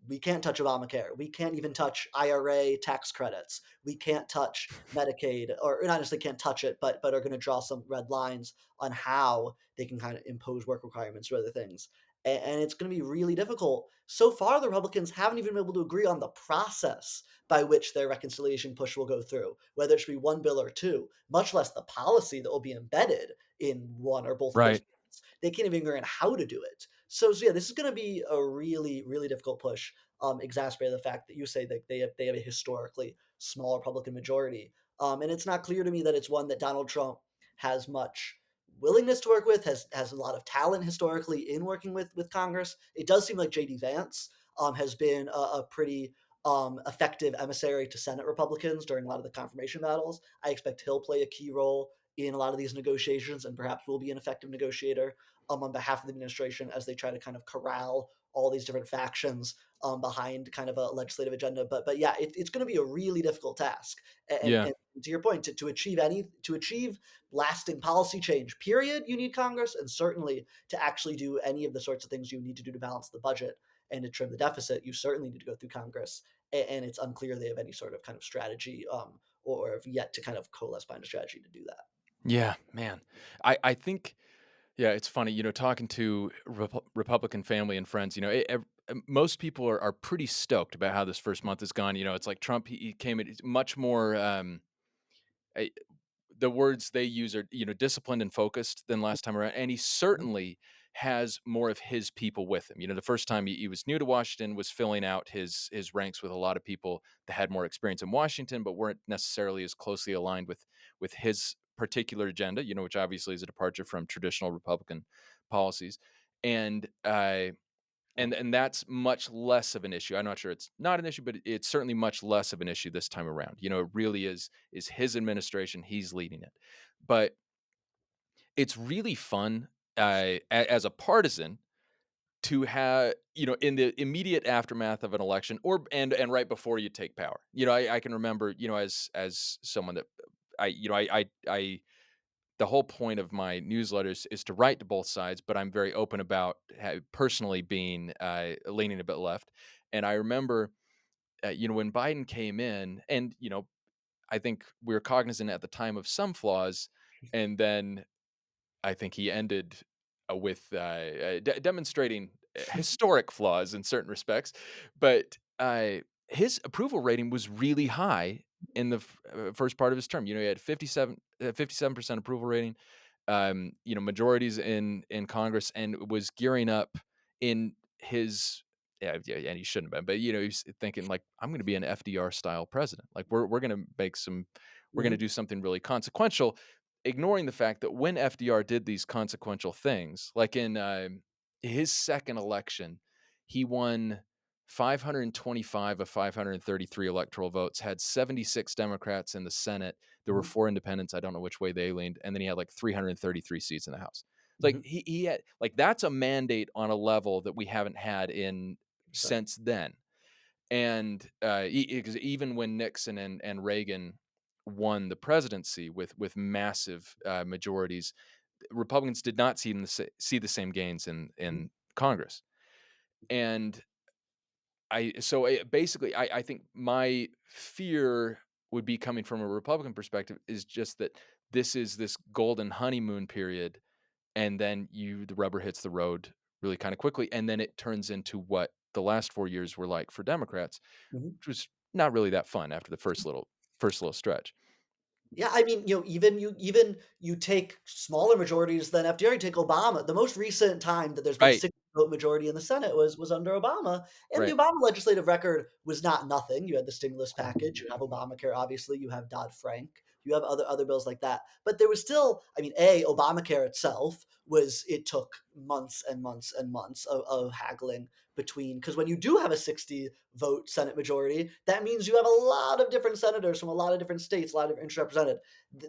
we can't touch Obamacare. We can't even touch IRA tax credits. We can't touch Medicaid, or not necessarily can't touch it, but are going to draw some red lines on how they can kind of impose work requirements or other things. And it's going to be really difficult. So far, the Republicans haven't even been able to agree on the process by which their reconciliation push will go through, whether it should be one bill or two, much less the policy that will be embedded in one or both of those Right. bills. They can't even agree on how to do it. So yeah, this is going to be a really, really difficult push. Exacerbated the fact that you say that they have a historically small Republican majority, and it's not clear to me that it's one that Donald Trump has much willingness to work with, has a lot of talent historically in working with Congress. It does seem like JD Vance has been a pretty effective emissary to Senate Republicans during a lot of the confirmation battles. I expect he'll play a key role in a lot of these negotiations, and perhaps will be an effective negotiator on behalf of the administration as they try to kind of corral all these different factions behind kind of a legislative agenda. But yeah, it's going to be a really difficult task. Yeah. And to your point, to achieve lasting policy change, period, you need Congress, and certainly to actually do any of the sorts of things you need to do to balance the budget and to trim the deficit, you certainly need to go through Congress. And it's unclear they have any sort of kind of strategy, or have yet to kind of coalesce behind a strategy to do that. Yeah, man. I think yeah, it's funny, talking to Republican family and friends, most people are pretty stoked about how this first month has gone. It's like Trump, he came in he's much more, eh, the words they use are, disciplined and focused than last time around. And he Mhm, certainly has more of his people with him. The first time he was new to Washington, was filling out his ranks with a lot of people that had more experience in Washington, but weren't necessarily as closely aligned with his particular agenda, which obviously is a departure from traditional Republican policies. And and that's much less of an issue. I'm not sure it's not an issue, but it's certainly much less of an issue this time around. It really is his administration. He's leading it. But it's really fun as a partisan to have, in the immediate aftermath of an election, or and right before you take power. I can remember, as someone that I the whole point of my newsletters is to write to both sides, but I'm very open about personally being leaning a bit left. And I remember, when Biden came in, and I think we were cognizant at the time of some flaws, and then I think he ended with demonstrating historic flaws in certain respects, but his approval rating was really high in the first part of his term. He had 57% approval rating, majorities in Congress, and was gearing up in his yeah, and he shouldn't have been, but he's thinking like, I'm going to be an FDR style president. Like we're going to we're going to mhm, do something really consequential, ignoring the fact that when FDR did these consequential things, like in his second election, he won 525 of 533 electoral votes, had 76 Democrats in the Senate. There were mhm, four independents. I don't know which way they leaned. And then he had like 333 seats in the House. It's like mhm, he had like that's a mandate on a level that we haven't had in percent. since then. And 'cause even when Nixon and Reagan won the presidency with massive majorities, Republicans did not see the same gains Mhm, in Congress. And basically, I think my fear would be, coming from a Republican perspective, is just that this is this golden honeymoon period, and then the rubber hits the road really kind of quickly, and then it turns into what the last 4 years were like for Democrats, mhm. which was not really that fun after the first little stretch. Yeah, I mean, even you take smaller majorities than FDR. You take Obama. The most recent time that there's been a Right, 60 vote majority in the Senate was under Obama, and the right. Obama legislative record was not nothing. You had the stimulus package, you have Obamacare, obviously, you have Dodd Frank, you have other bills like that. But there was still, I mean, Obamacare itself was it took months and months and months of haggling between, because when you do have a 60 vote Senate majority, that means you have a lot of different senators from a lot of different states, a lot of interests represented.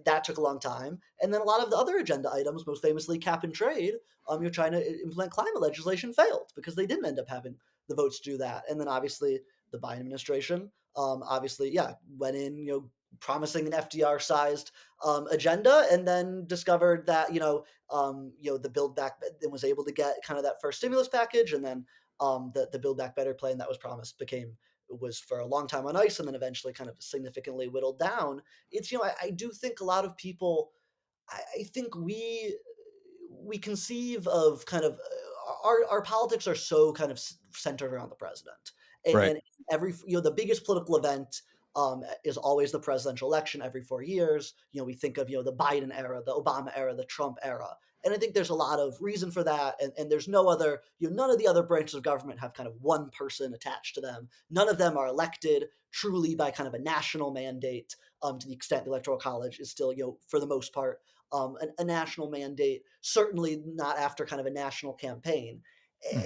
That took a long time. And then a lot of the other agenda items, most famously cap and trade, you're trying to implement climate legislation, failed because they didn't end up having the votes to do that. And then obviously the Biden administration, obviously, yeah, went in, promising an FDR-sized agenda, and then discovered that the Build Back and was able to get kind of that first stimulus package, and then the Build Back Better plan that was promised became was for a long time on ice, and then eventually kind of significantly whittled down. It's I do think a lot of people I think we conceive of kind of our politics are so kind of centered around the president, Right. and every the biggest political event is always the presidential election every 4 years. We think of the Biden era, the Obama era, the Trump era, and I think there's a lot of reason for that. And there's no other none of the other branches of government have kind of one person attached to them. None of them are elected truly by kind of a national mandate. To the extent the electoral college is still for the most part a national mandate, certainly not after kind of a national campaign.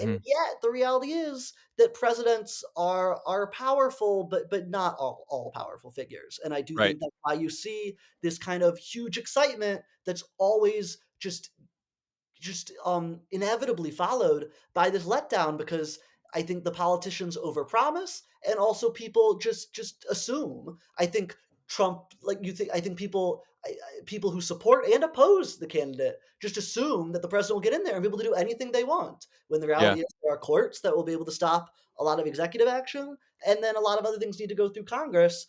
And Hmm. yet, the reality is that presidents are powerful, but not all powerful figures. And I do Right. think that's why you see this kind of huge excitement that's always just inevitably followed by this letdown, because I think the politicians overpromise, and also people just assume. I think Trump, like you think, I think people who support and oppose the candidate just assume that the president will get in there and be able to do anything they want. When the Yeah. reality is there are courts that will be able to stop a lot of executive action, and then a lot of other things need to go through Congress,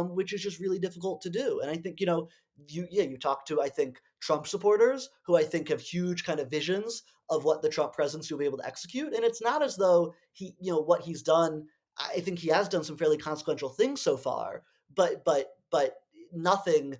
which is just really difficult to do. And I think you talk to, I think, Trump supporters who I think have huge kind of visions of what the Trump presidency will be able to execute. And it's not as though what he's done. I think he has done some fairly consequential things so far, but nothing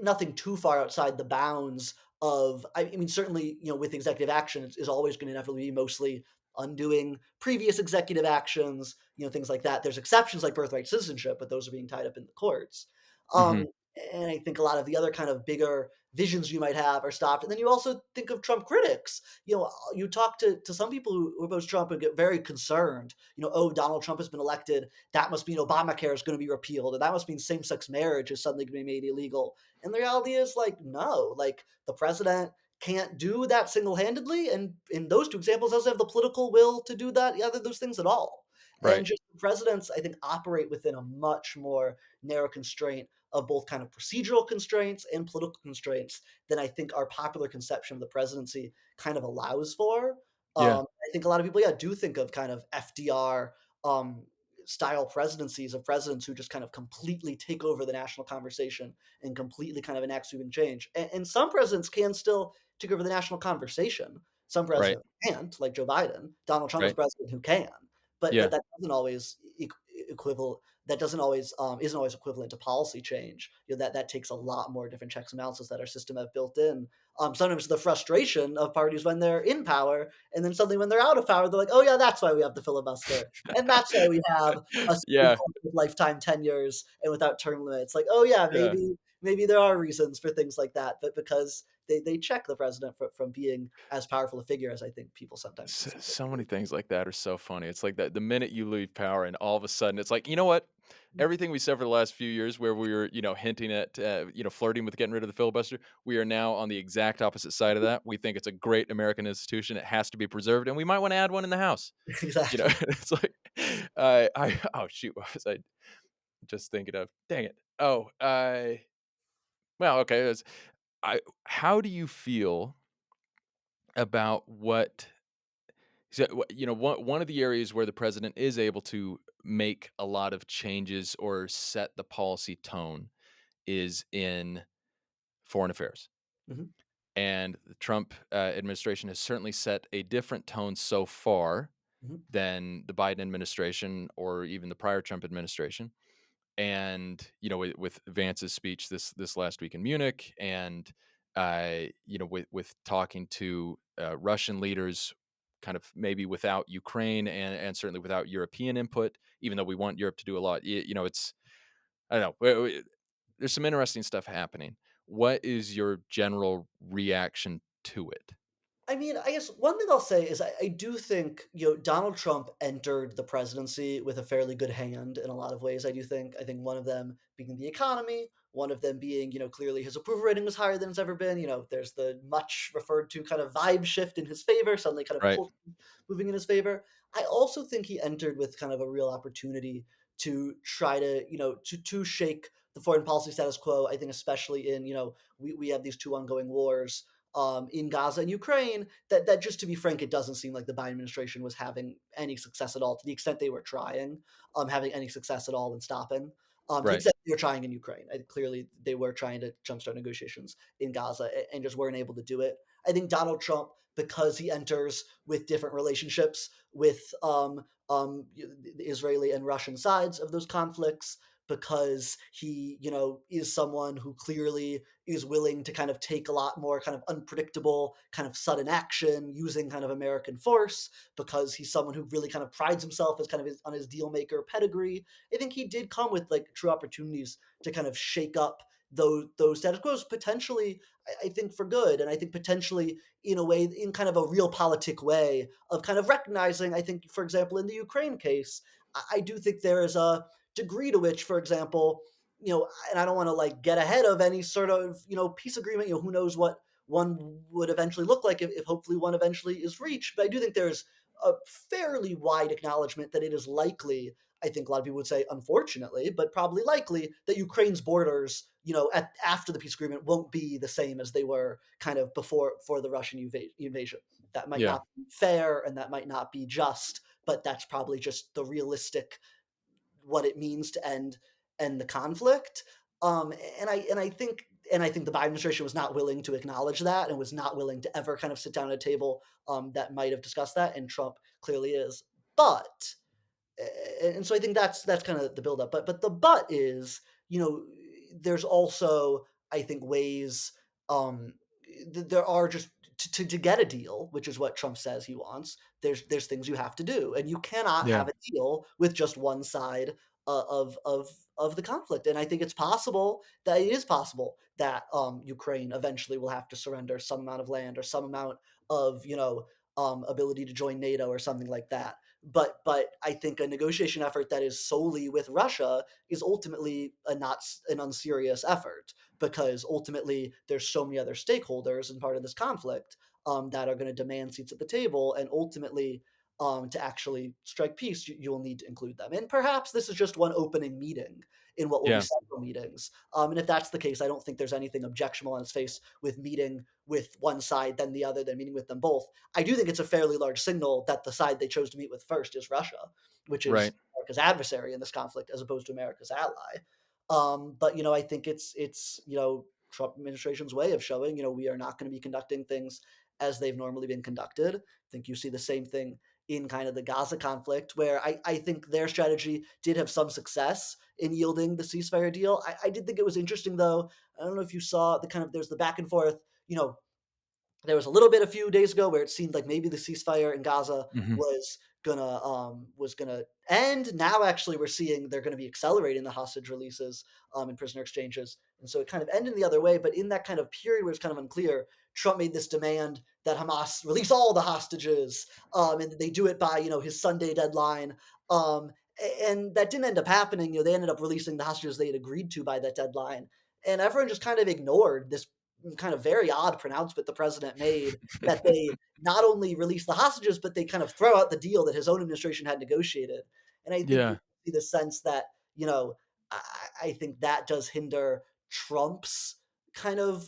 nothing too far outside the bounds of. I mean, certainly, with executive action, is always going to inevitably be mostly undoing previous executive actions, things like that. There's exceptions like birthright citizenship, but those are being tied up in the courts. Hmm. Um, and I think a lot of the other kind of bigger visions you might have are stopped. And then you also think of Trump critics. You talk to some people who oppose Trump and get very concerned. Oh, Donald Trump has been elected. That must mean Obamacare is going to be repealed, and that must mean same-sex marriage is suddenly going to be made illegal. And the reality is, like, no, like the president can't do that single-handedly, and in those two examples, doesn't have the political will to do that either of those things at all. And Right. just presidents, I think, operate within a much more narrow constraint of both kind of procedural constraints and political constraints than I think our popular conception of the presidency kind of allows for. Yeah. I think a lot of people, yeah, do think of kind of FDR um, style presidencies of presidents who just kind of completely take over the national conversation and completely kind of enact sweeping change. And some presidents can still take over the national conversation. Some Right. presidents can't, like Joe Biden. Donald Trump is a Right. president who can, but Yeah. that doesn't always equivalent. That doesn't always isn't always equivalent to policy change. That takes a lot more different checks and balances that our system have built in. Sometimes the frustration of parties when they're in power, and then suddenly when they're out of power, they're like, "Oh yeah, that's why we have the filibuster, and that's why we have a Supreme Yeah. Court with lifetime tenures and without term limits." Like, oh yeah, Yeah. maybe there are reasons for things like that, but because they check the president from being as powerful a figure as I think people sometimes conceive it So to many be. things like that are so funny. It's like that the minute you leave power and all of a sudden it's like, you know what? Everything we said for the last few years where we were, hinting at, flirting with getting rid of the filibuster, we are now on the exact opposite side of that. We think it's a great American institution. It has to be preserved, and we might want to add one in the house. Exactly. It's like, oh shoot, what was I just thinking of? Dang it. Oh, well, okay. How do you feel about one of the areas where the president is able to make a lot of changes or set the policy tone is in foreign affairs. Mhm, And the Trump administration has certainly set a different tone so far mhm, than the Biden administration or even the prior Trump administration. And with Vance's speech this last week in Munich, and with talking to Russian leaders, kind of maybe without Ukraine and certainly without European input, even though we want Europe to do a lot. It's I don't know. There's some interesting stuff happening. What is your general reaction to it? I mean, I guess one thing I'll say is I do think Donald Trump entered the presidency with a fairly good hand in a lot of ways. I do think one of them being the economy, one of them being clearly his approval rating was higher than it's ever been. There's the much referred to kind of vibe shift in his favor, suddenly kind of Right. moving in his favor. I also think he entered with kind of a real opportunity to try to to shake the foreign policy status quo. I think especially in, we have these two ongoing wars in Gaza and Ukraine. That just to be frank, it doesn't seem like the Biden administration was having any success at all, to the extent they were trying, having any success at all in stopping. To the Right. extent they were trying in Ukraine, clearly they were trying to jumpstart negotiations in Gaza and just weren't able to do it. I think Donald Trump, because he enters with different relationships with the Israeli and Russian sides of those conflicts, because he, is someone who clearly is willing to kind of take a lot more kind of unpredictable, kind of sudden action using kind of American force, because he's someone who really kind of prides himself as kind of on his deal maker pedigree. I think he did come with like true opportunities to kind of shake up those status quos potentially. I think for good, and I think potentially in a way, in kind of a realpolitik way of kind of recognizing. I think, for example, in the Ukraine case, I do think there is a degree to which, for example, and I don't want to like get ahead of any sort of peace agreement. Who knows what one would eventually look like if hopefully one eventually is reached. But I do think there's a fairly wide acknowledgement that it is likely. I think a lot of people would say, unfortunately, but probably likely that Ukraine's borders, after the peace agreement, won't be the same as they were kind of before for the Russian invasion. That might Yeah. not be fair, and that might not be just, but that's probably just the realistic what it means to end the conflict. And I think the Biden administration was not willing to acknowledge that and was not willing to ever kind of sit down at a table that might have discussed that, and Trump clearly is. But and so I think that's kind of the buildup. But the but is, there's also, I think, ways there are just to get a deal, which is what Trump says he wants. There's things you have to do, and you cannot Yeah. have a deal with just one side of the conflict. And I think it's possible that it is possible that Ukraine eventually will have to surrender some amount of land or some amount of ability to join NATO or something like that. But I think a negotiation effort that is solely with Russia is ultimately a not an unserious effort, because ultimately there's so many other stakeholders in part of this conflict that are going to demand seats at the table, and ultimately to actually strike peace, you will need to include them. And perhaps this is just one opening meeting in what will be Yeah. several meetings. And if that's the case, I don't think there's anything objectionable on its face with meeting with one side, then the other, then meeting with them both. I do think it's a fairly large signal that the side they chose to meet with first is Russia, which is Right. America's adversary in this conflict as opposed to America's ally. But I think it's Trump administration's way of showing we are not going to be conducting things as they've normally been conducted. I think you see the same thing in kind of the Gaza conflict, where I think their strategy did have some success in yielding the ceasefire deal. I did think it was interesting, though. I don't know if you saw the kind of there's the back and forth. There was a little bit a few days ago where it seemed like maybe the ceasefire in Gaza Mhm. was gonna end. Now actually we're seeing they're gonna be accelerating the hostage releases and prisoner exchanges. And so it kind of ended the other way. But in that kind of period where it's kind of unclear, Trump made this demand that Hamas release all the hostages, and they do it by his Sunday deadline. Um, and that didn't end up happening. They ended up releasing the hostages they had agreed to by that deadline, and everyone just kind of ignored this kind of very odd pronouncement the president made, that they not only release the hostages, but they kind of throw out the deal that his own administration had negotiated. And I think you Yeah. see the sense that, I, I think that does hinder Trump's kind of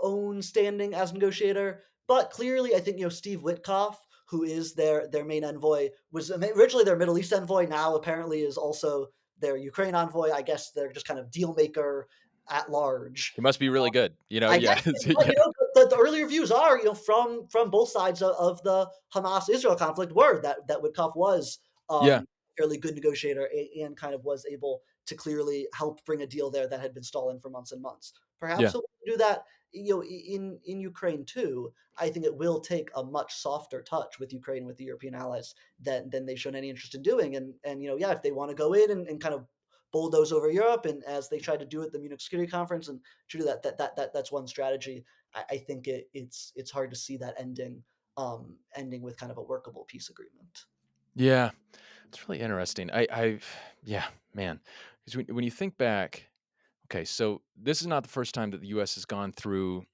own standing as negotiator. But clearly, I think, Steve Witkoff, who is their main envoy, was originally their Middle East envoy, now apparently is also their Ukraine envoy. I guess they're just kind of deal maker at large. He must be really good. I guess, Yeah. but Yeah. the early reviews are, from both sides of the Hamas Israel conflict, were that Witkoff was Yeah. a fairly good negotiator, and kind of was able to clearly help bring a deal there that had been stalling for months and months. Perhaps Yeah. he'll do that, in Ukraine too. I think it will take a much softer touch with Ukraine, with the European allies, than they've shown any interest in doing. And yeah, if they want to go in and kind of bulldoze over Europe, and as they tried to do at the Munich Security Conference, and to do that's one strategy. I think it's hard to see that ending with kind of a workable peace agreement. Yeah. It's really interesting. Yeah, man. Because when you think back, okay, so this is not the first time that the US has gone through.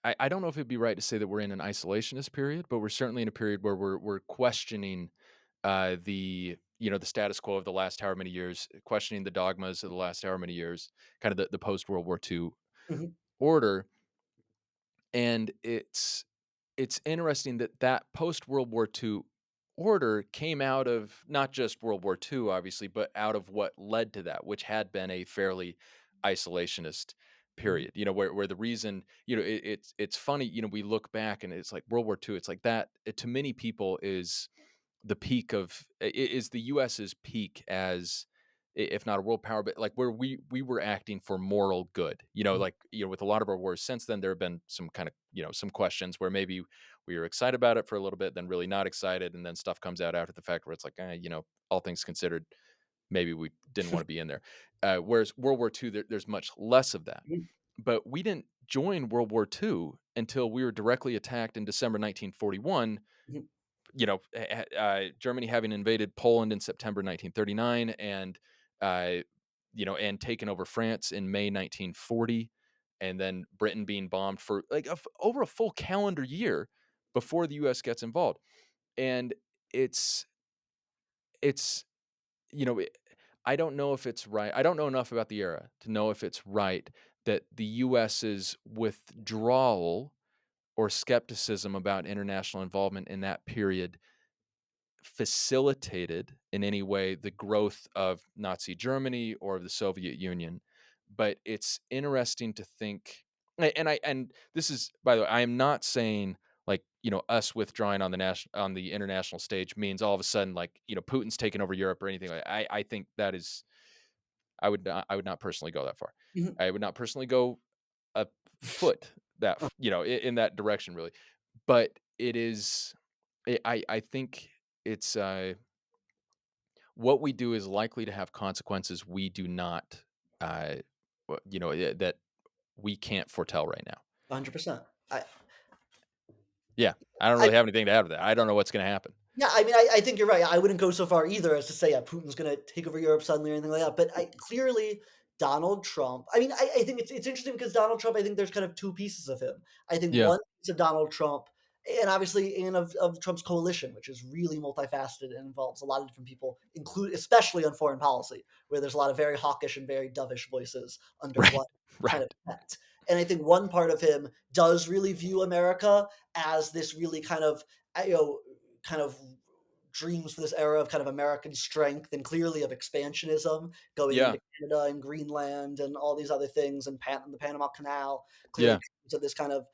I don't know if it'd be right to say that we're in an isolationist period, but we're certainly in a period where we're questioning the the status quo of the last however many years, questioning the dogmas of the last however many years, kind of the post World War II Mhm, order. And it's interesting that that post World War II order came out of not just World War II, obviously, but out of what led to that, which had been a fairly isolationist mhm, period. Where the reason, it's funny, we look back and it's like World War II. It's like that, to many people, is the peak of is the US's peak as, if not a world power, but like where we were acting for moral good. mhm, Like, with a lot of our wars since then, there have been some kind of, some questions where maybe we were excited about it for a little bit, then really not excited, and then stuff comes out after the fact where it's like, all things considered, maybe we didn't want to be in there. Whereas World War II, there's much less of that. mhm, But we didn't join World War II until we were directly attacked in December 1941. mhm, Germany having invaded Poland in September 1939, and taken over France in May 1940, and then Britain being bombed for like over a full calendar year before the U.S. gets involved. And it's it's you know it, I don't know if it's right. I don't know enough about the era to know if it's right that the U.S.'s withdrawal or skepticism about international involvement in that period facilitated in any way the growth of Nazi Germany or of the Soviet Union. But it's interesting to think, and this is, by the way, I am not saying like, us withdrawing on the international stage means all of a sudden, like, Putin's taken over Europe or anything. I think that is, I would not personally go that far. mhm. I would not personally go a foot in that direction, really. But it is, I think it's, what we do is likely to have consequences we do not, uh, that we can't foretell right now. 100%. I Yeah, I don't I really have anything to add to that. I don't know what's going to happen. Yeah, I mean, I think you're right. I wouldn't go so far either as to say, yeah, Putin's going to take over Europe suddenly or anything like that. But clearly, Donald Trump. I mean, I think it's interesting because Donald Trump. I think there's kind of two pieces of him. I think Yeah, one piece of Donald Trump, and obviously, and of Trump's coalition, which is really multifaceted and involves a lot of different people, include especially on foreign policy, where there's a lot of very hawkish and very dovish voices under right, one kind of right. net. And I think one part of him does really view America as this really you know kind of dreams for this era of kind of American strength and clearly of expansionism going Yeah, into Canada and Greenland and all these other things and the Panama Canal clearly yeah, dreams of this kind of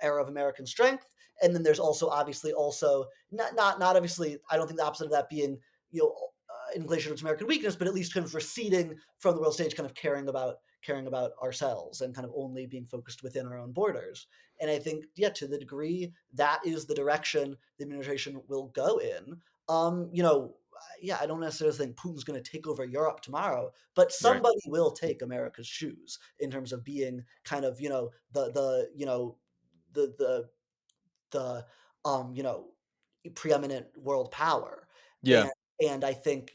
era of American strength. And then there's also obviously also not obviously I don't think the opposite of that being you know inclination towards American weakness, but at least kind of receding from the world stage, kind of caring about ourselves and kind of only being focused within our own borders. And I think, yeah, to the degree that is the direction the administration will go in, yeah, I don't necessarily think Putin's going to take over Europe tomorrow, but right. somebody will take America's shoes in terms of being kind of, the the preeminent world power. Yeah, And I think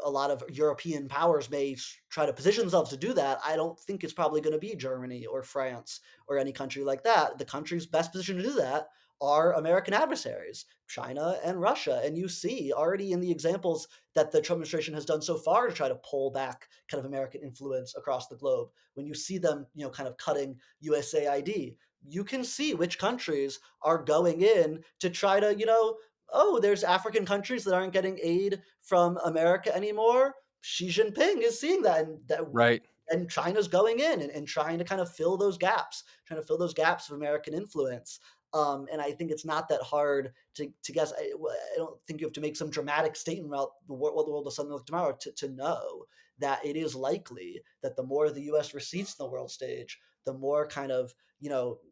a lot of European powers may try to position themselves to do that. I don't think it's probably going to be Germany or France or any country like that. The countries best positioned to do that are American adversaries, China and Russia. And you see already in the examples that the Trump administration has done so far to try to pull back kind of American influence across the globe. When you see them, kind of cutting USAID, you can see which countries are going in to try to, oh, there's African countries that aren't getting aid from America anymore. Xi Jinping is seeing that, right, and China's going in and trying to kind of fill those gaps, trying to fill those gaps of American influence. And I think it's not that hard to guess. I don't think you have to make some dramatic statement about what the world will suddenly look tomorrow to know that it is likely that the more the U.S. recedes in the world stage, the more kind of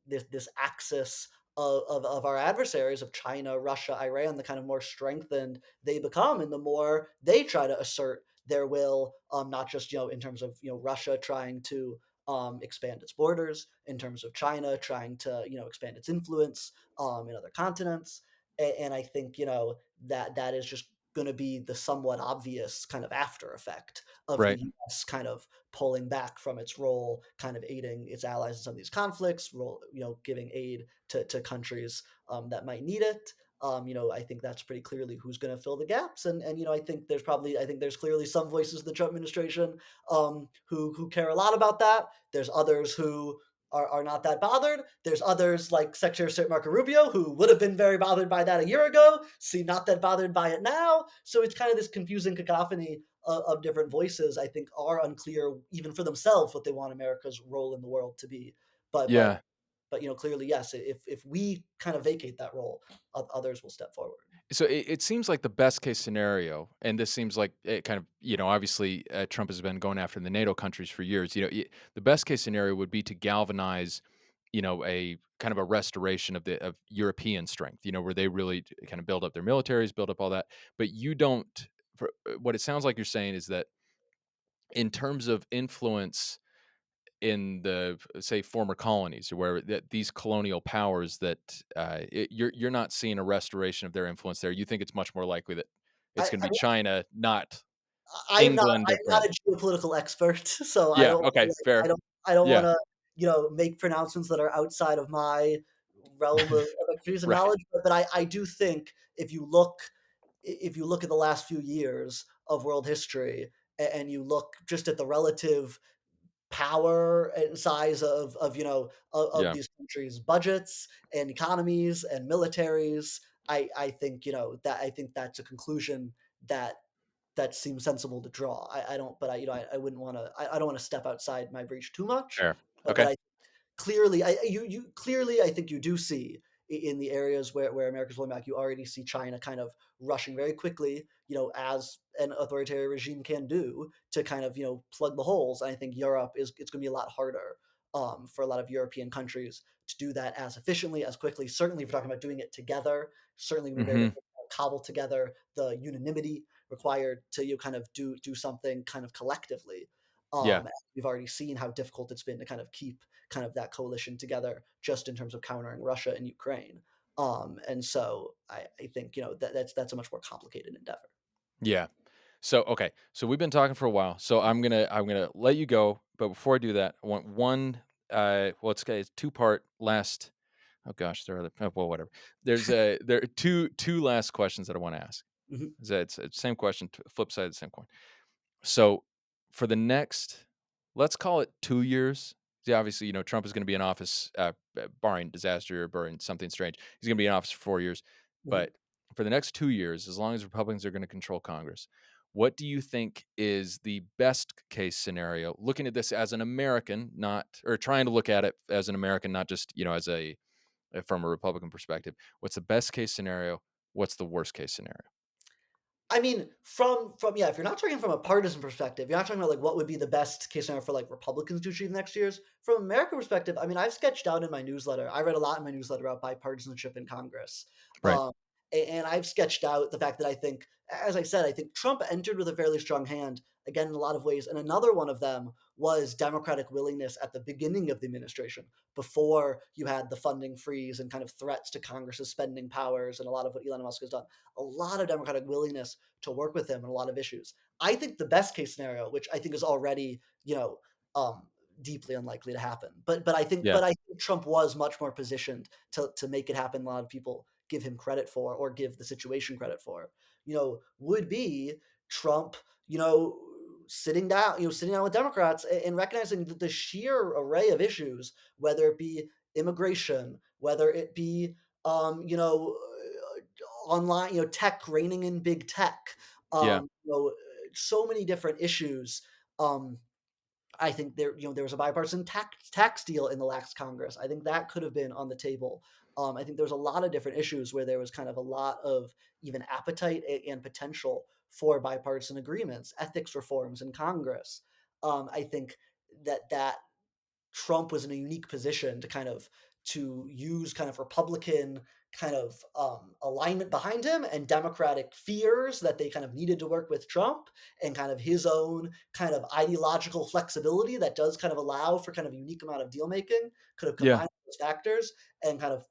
this axis of our adversaries of China, Russia, Iran, the kind of more strengthened they become, and the more they try to assert their will, not just in terms of Russia trying to expand its borders, in terms of China trying to expand its influence in other continents, and I think that is just going to be the somewhat obvious kind of after effect of the right. U.S. kind of pulling back from its role, kind of aiding its allies in some of these conflicts, role giving aid to countries that might need it. I think that's pretty clearly who's going to fill the gaps, and I think there's clearly some voices in the Trump administration who care a lot about that. There's others who are not that bothered. There's others like Secretary of State Marco Rubio who would have been very bothered by that a year ago, seem not that bothered by it now. So it's kind of this confusing cacophony of different voices. I think are unclear even for themselves what they want America's role in the world to be. But but Yeah. but clearly, yes, if we kind of vacate that role, others will step forward. So it seems like the best case scenario, and this seems like it kind of, obviously Trump has been going after the NATO countries for years. The best case scenario would be to galvanize, a kind of a restoration of European strength, where they really kind of build up their militaries, build up all that. But you don't. What it sounds like you're saying is that in terms of influence in the say former colonies or where that these colonial powers that you're not seeing a restoration of their influence there. You think it's much more likely that it's going to I be China, not I'm not England or I'm not France. a geopolitical expert, so Yeah. Okay. I Fair. don't Yeah. wanna, make pronouncements that are outside of my realm of expertise and Right. knowledge, but I do think if you look at the last few years of world history and you look just at the relative power and size of Yeah. these countries' budgets and economies and militaries, I think, that I think that's a conclusion that that seems sensible to draw. I don't, but I wouldn't want to. I don't want to step outside my breach too much. Fair. But Okay. I clearly, you clearly, I think you do see in the areas where America's pulling back, you already see China kind of rushing very quickly, as an authoritarian regime can do to kind of plug the holes. I think Europe is it's going to be a lot harder for a lot of European countries to do that as efficiently, as quickly. Certainly, if we're talking about doing it together, certainly going to be very Hmm. difficult to cobble together the unanimity required to kind of do something kind of collectively. Yeah. We've already seen how difficult it's been to kind of keep kind of that coalition together just in terms of countering Russia and Ukraine. And so I think that's a much more complicated endeavor. Yeah. So okay. So we've been talking for a while. So I'm gonna let you go. But before I do that, I want one. Well, it's two part last. Oh gosh, there are other. Oh, well, whatever. There are two last questions that I want to ask. Mhm, It's same question, flip side of the same coin. So for the next, let's call it 2 years. See, obviously, Trump is going to be in office, barring disaster or barring something strange. He's going to be in office for 4 years. mhm. But for the next 2 years, as long as Republicans are going to control Congress, what do you think is the best case scenario? Looking at this as an American, not or trying to look at it as an American, not just as a from a Republican perspective. What's the best case scenario? What's the worst case scenario? I mean, from yeah, if you're not talking from a partisan perspective, you're not talking about like what would be the best case scenario for like Republicans to achieve next year's. From American perspective, I mean, I've sketched out in my newsletter. I read a lot in my newsletter about bipartisanship in Congress, Right. um, and I've sketched out the fact that I think, as I said, I think Trump entered with a fairly strong hand again in a lot of ways, and another one of them was Democratic willingness at the beginning of the administration, before you had the funding freeze and kind of threats to Congress's spending powers and a lot of what Elon Musk has done. A lot of Democratic willingness to work with him on a lot of issues. I think the best case scenario, which I think is already, um, deeply unlikely to happen, Yeah. but I think Trump was much more positioned to make it happen. A lot of people give him credit for, or give the situation credit for, would be Trump, you know, sitting down with Democrats and recognizing that the sheer array of issues, whether it be immigration, whether it be online, tech reigning in big tech, Yeah. so many different issues. Um, I think there was a bipartisan tax deal in the last Congress. I think that could have been on the table. I think there was a lot of different issues where there was kind of a lot of even appetite and potential for bipartisan agreements, ethics reforms in Congress. I think that Trump was in a unique position to kind of to use kind of Republican kind of alignment behind him and Democratic fears that they kind of needed to work with Trump, and kind of his own kind of ideological flexibility that does kind of allow for kind of a unique amount of deal making, could have Yeah. combined those factors and kind of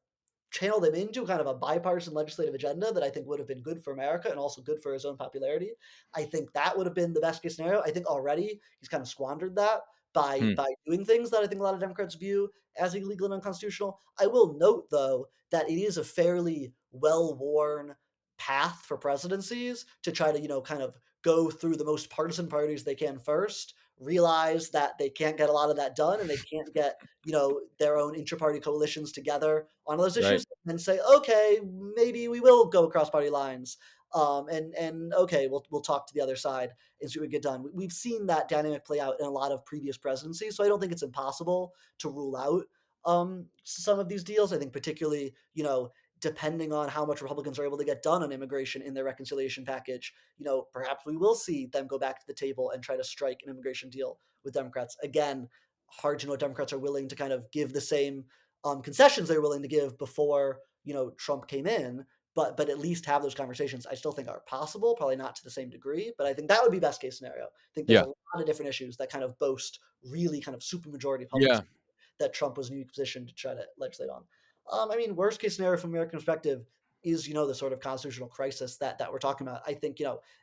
channel them into kind of a bipartisan legislative agenda that I think would have been good for America and also good for his own popularity. I think that would have been the best case scenario. I think already he's kind of squandered that Hmm. by doing things that I think a lot of Democrats view as illegal and unconstitutional. I will note though that it is a fairly well-worn path for presidencies to try to, kind of go through the most partisan parties they can first, realize that they can't get a lot of that done and they can't get, their own intra-party coalitions together on those Right. issues, and say, okay, maybe we will go across party lines. And okay, we'll talk to the other side and see what we get done. We've seen that dynamic play out in a lot of previous presidencies, so I don't think it's impossible to rule out some of these deals. I think particularly, depending on how much Republicans are able to get done on immigration in their reconciliation package, perhaps we will see them go back to the table and try to strike an immigration deal with Democrats. Again, hard to know what Democrats are willing to kind of give the same concessions they were willing to give before, Trump came in, but at least have those conversations. I still think are possible, probably not to the same degree, but I think that would be best case scenario. I think there's a Yeah. lot of different issues that kind of boast really kind of supermajority public Yeah. support that Trump was in a unique position to try to legislate on. I mean, worst case scenario from American perspective is, the sort of constitutional crisis that we're talking about. I think,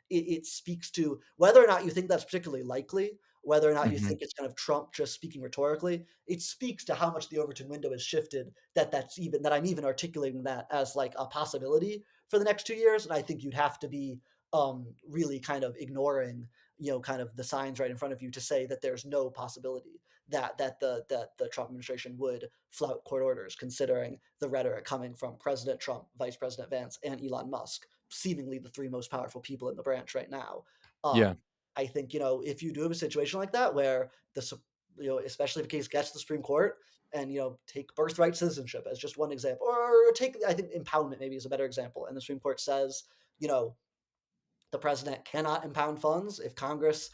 it speaks to whether or not you think that's particularly likely, whether or not you Mhm. think it's kind of Trump just speaking rhetorically. It speaks to how much the Overton window has shifted, that I'm even articulating that as like a possibility for the next 2 years. And I think you'd have to be really kind of ignoring, kind of the signs right in front of you to say that there's no possibility that the Trump administration would flout court orders, considering the rhetoric coming from President Trump, Vice President Vance, and Elon Musk, seemingly the three most powerful people in the branch right now. Yeah. I think, if you do have a situation like that where especially if a case gets to the Supreme Court, and take birthright citizenship as just one example, or take, I think, impoundment maybe is a better example, and the Supreme Court says, you know the president cannot impound funds. If Congress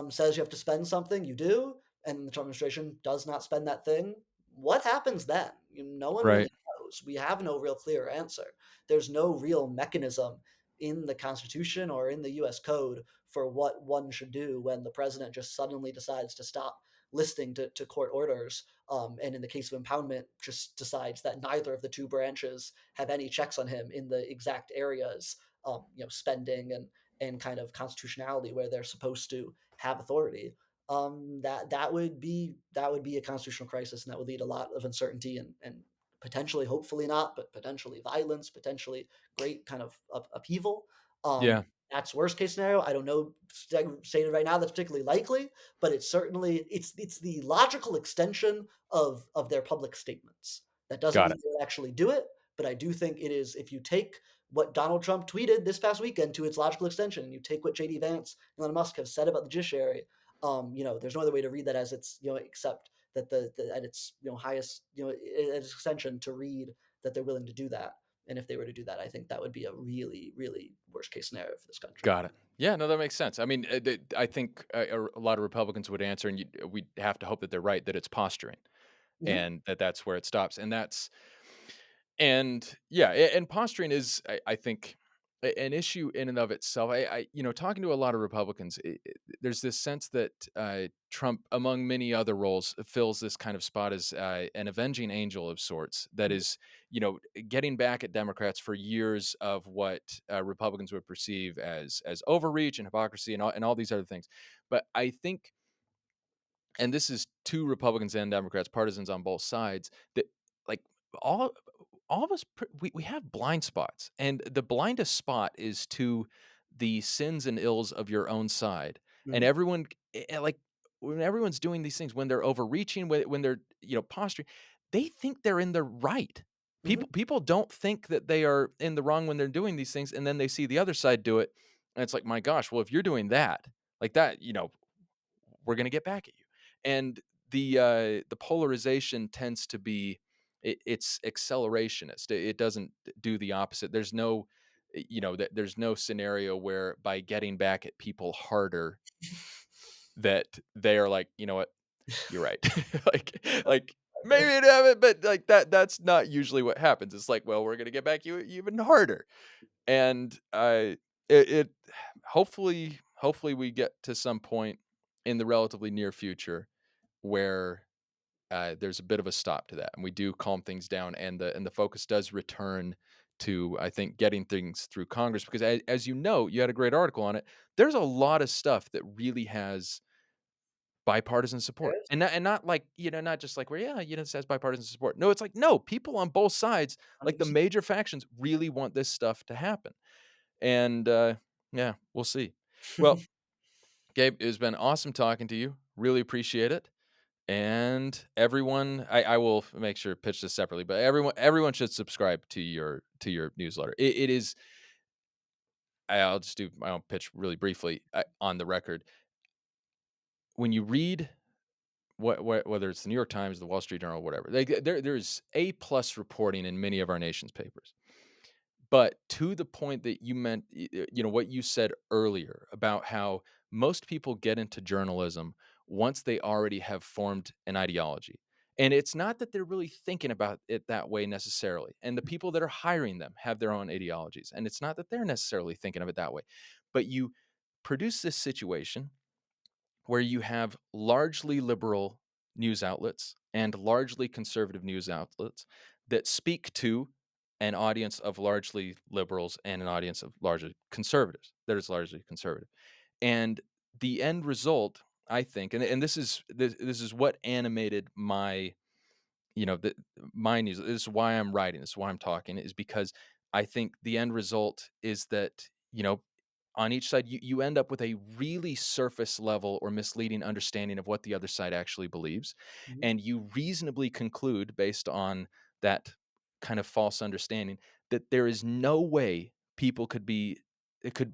says you have to spend something, you do, and the Trump administration does not spend that thing. What happens then? No one Right. really knows. We have no real clear answer. There's no real mechanism in the Constitution or in the U.S. Code for what one should do when the president just suddenly decides to stop listening to court orders, and in the case of impoundment, just decides that neither of the two branches have any checks on him in the exact areas, spending and kind of constitutionality where they're supposed to have authority. That would be a constitutional crisis, and that would lead a lot of uncertainty and potentially, hopefully not, but potentially violence, potentially great kind of upheaval. Yeah. That's worst case scenario. I don't know stated right now that's particularly likely, but it's the logical extension of their public statements. That doesn't Got mean it. they'll actually do it, but I do think it is, if you take what Donald Trump tweeted this past weekend to its logical extension, and you take what JD Vance and Elon Musk have said about the judiciary, there's no other way to read that as it's, except that at its, highest, at its extension, to read that they're willing to do that. And if they were to do that, I think that would be a really, really worst case scenario for this country. Got it. Yeah, no, that makes sense. I mean, I think a lot of Republicans would answer, and we have to hope that they're right, that it's posturing, Mhm, and that's where it stops. And yeah, and posturing is, I think, an issue in and of itself. Talking to a lot of Republicans, there's this sense that Trump, among many other roles, fills this kind of spot as an avenging angel of sorts. That mhm, is, getting back at Democrats for years of what Republicans would perceive as overreach and hypocrisy and all these other things. But I think, and this is two Republicans and Democrats, partisans on both sides, that like all all of us we have blind spots, and the blindest spot is to the sins and ills of your own side. And mhm, everyone like when everyone's doing these things, when they're overreaching, when they're posturing, they think they're in the right. mhm. People don't think that they are in the wrong when they're doing these things, and then they see the other side do it, and it's like, my gosh, well, if you're doing that like that, we're going to get back at you. And the polarization tends to be, it's accelerationist. It doesn't do the opposite. There's no there's no scenario where by getting back at people harder that they are like, you know what, you're right. like maybe it haven't, but like that's not usually what happens. It's like, well, we're gonna get back you even harder. And it hopefully we get to some point in the relatively near future where there's a bit of a stop to that, and we do calm things down, and the focus does return to, I think, getting things through Congress, because as you know, you had a great article on it. There's a lot of stuff that really has bipartisan support. And not like, not just like where, yeah, it says bipartisan support. No, it's like, no, people on both sides, like the 100%. major factions really want this stuff to happen. And yeah, we'll see. Well, Gabe, it's been awesome talking to you. Really appreciate it. And everyone, I will make sure to pitch this separately, but everyone should subscribe to your newsletter. It is. I'll just do my own pitch really briefly on the record. When you read whether it's the New York Times, the Wall Street Journal, whatever, there's A plus reporting in many of our nation's papers. But to the point that you meant, what you said earlier about how most people get into journalism once they already have formed an ideology. And it's not that they're really thinking about it that way necessarily. And the people that are hiring them have their own ideologies. And it's not that they're necessarily thinking of it that way. But you produce this situation where you have largely liberal news outlets and largely conservative news outlets that speak to an audience of largely liberals and an audience of largely conservatives that is largely conservative. And the end result, I think, and this is what animated my my news. This is why I'm writing. This is why I'm talking. Is because I think the end result is that on each side you end up with a really surface level or misleading understanding of what the other side actually believes, Mhm, and you reasonably conclude based on that kind of false understanding that there is no way people could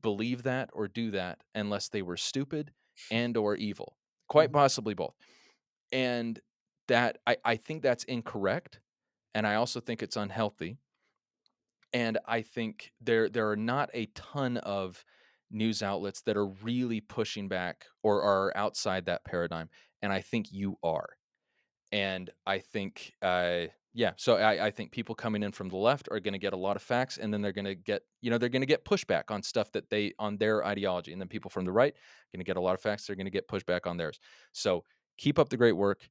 believe that or do that unless they were stupid and or evil, quite mhm, possibly both. And that I think that's incorrect, and I also think it's unhealthy, and I think there are not a ton of news outlets that are really pushing back or are outside that paradigm, and I think you are. And I think, yeah, so I think people coming in from the left are gonna get a lot of facts, and then they're gonna get pushback on stuff that on their ideology, and then people from the right gonna get a lot of facts, they're gonna get pushback on theirs. So keep up the great work.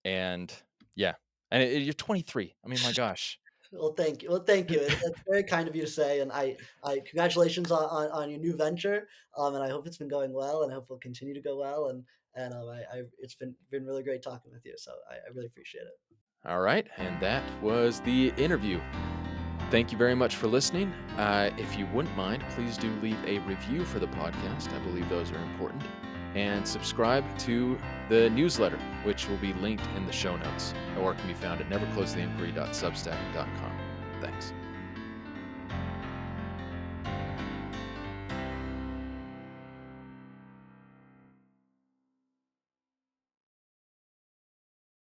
And yeah, and you're 23. I mean, my gosh. Well, thank you. Well, thank you. That's very kind of you to say, and I congratulations on your new venture. And I hope it's been going well, and I hope it'll continue to go well. And it's been really great talking with you. So I really appreciate it. All right, and that was the interview. Thank you very much for listening. If you wouldn't mind, please do leave a review for the podcast. I believe those are important. And subscribe to the newsletter, which will be linked in the show notes or can be found at neverclosetheinquiry.substack.com. Thanks.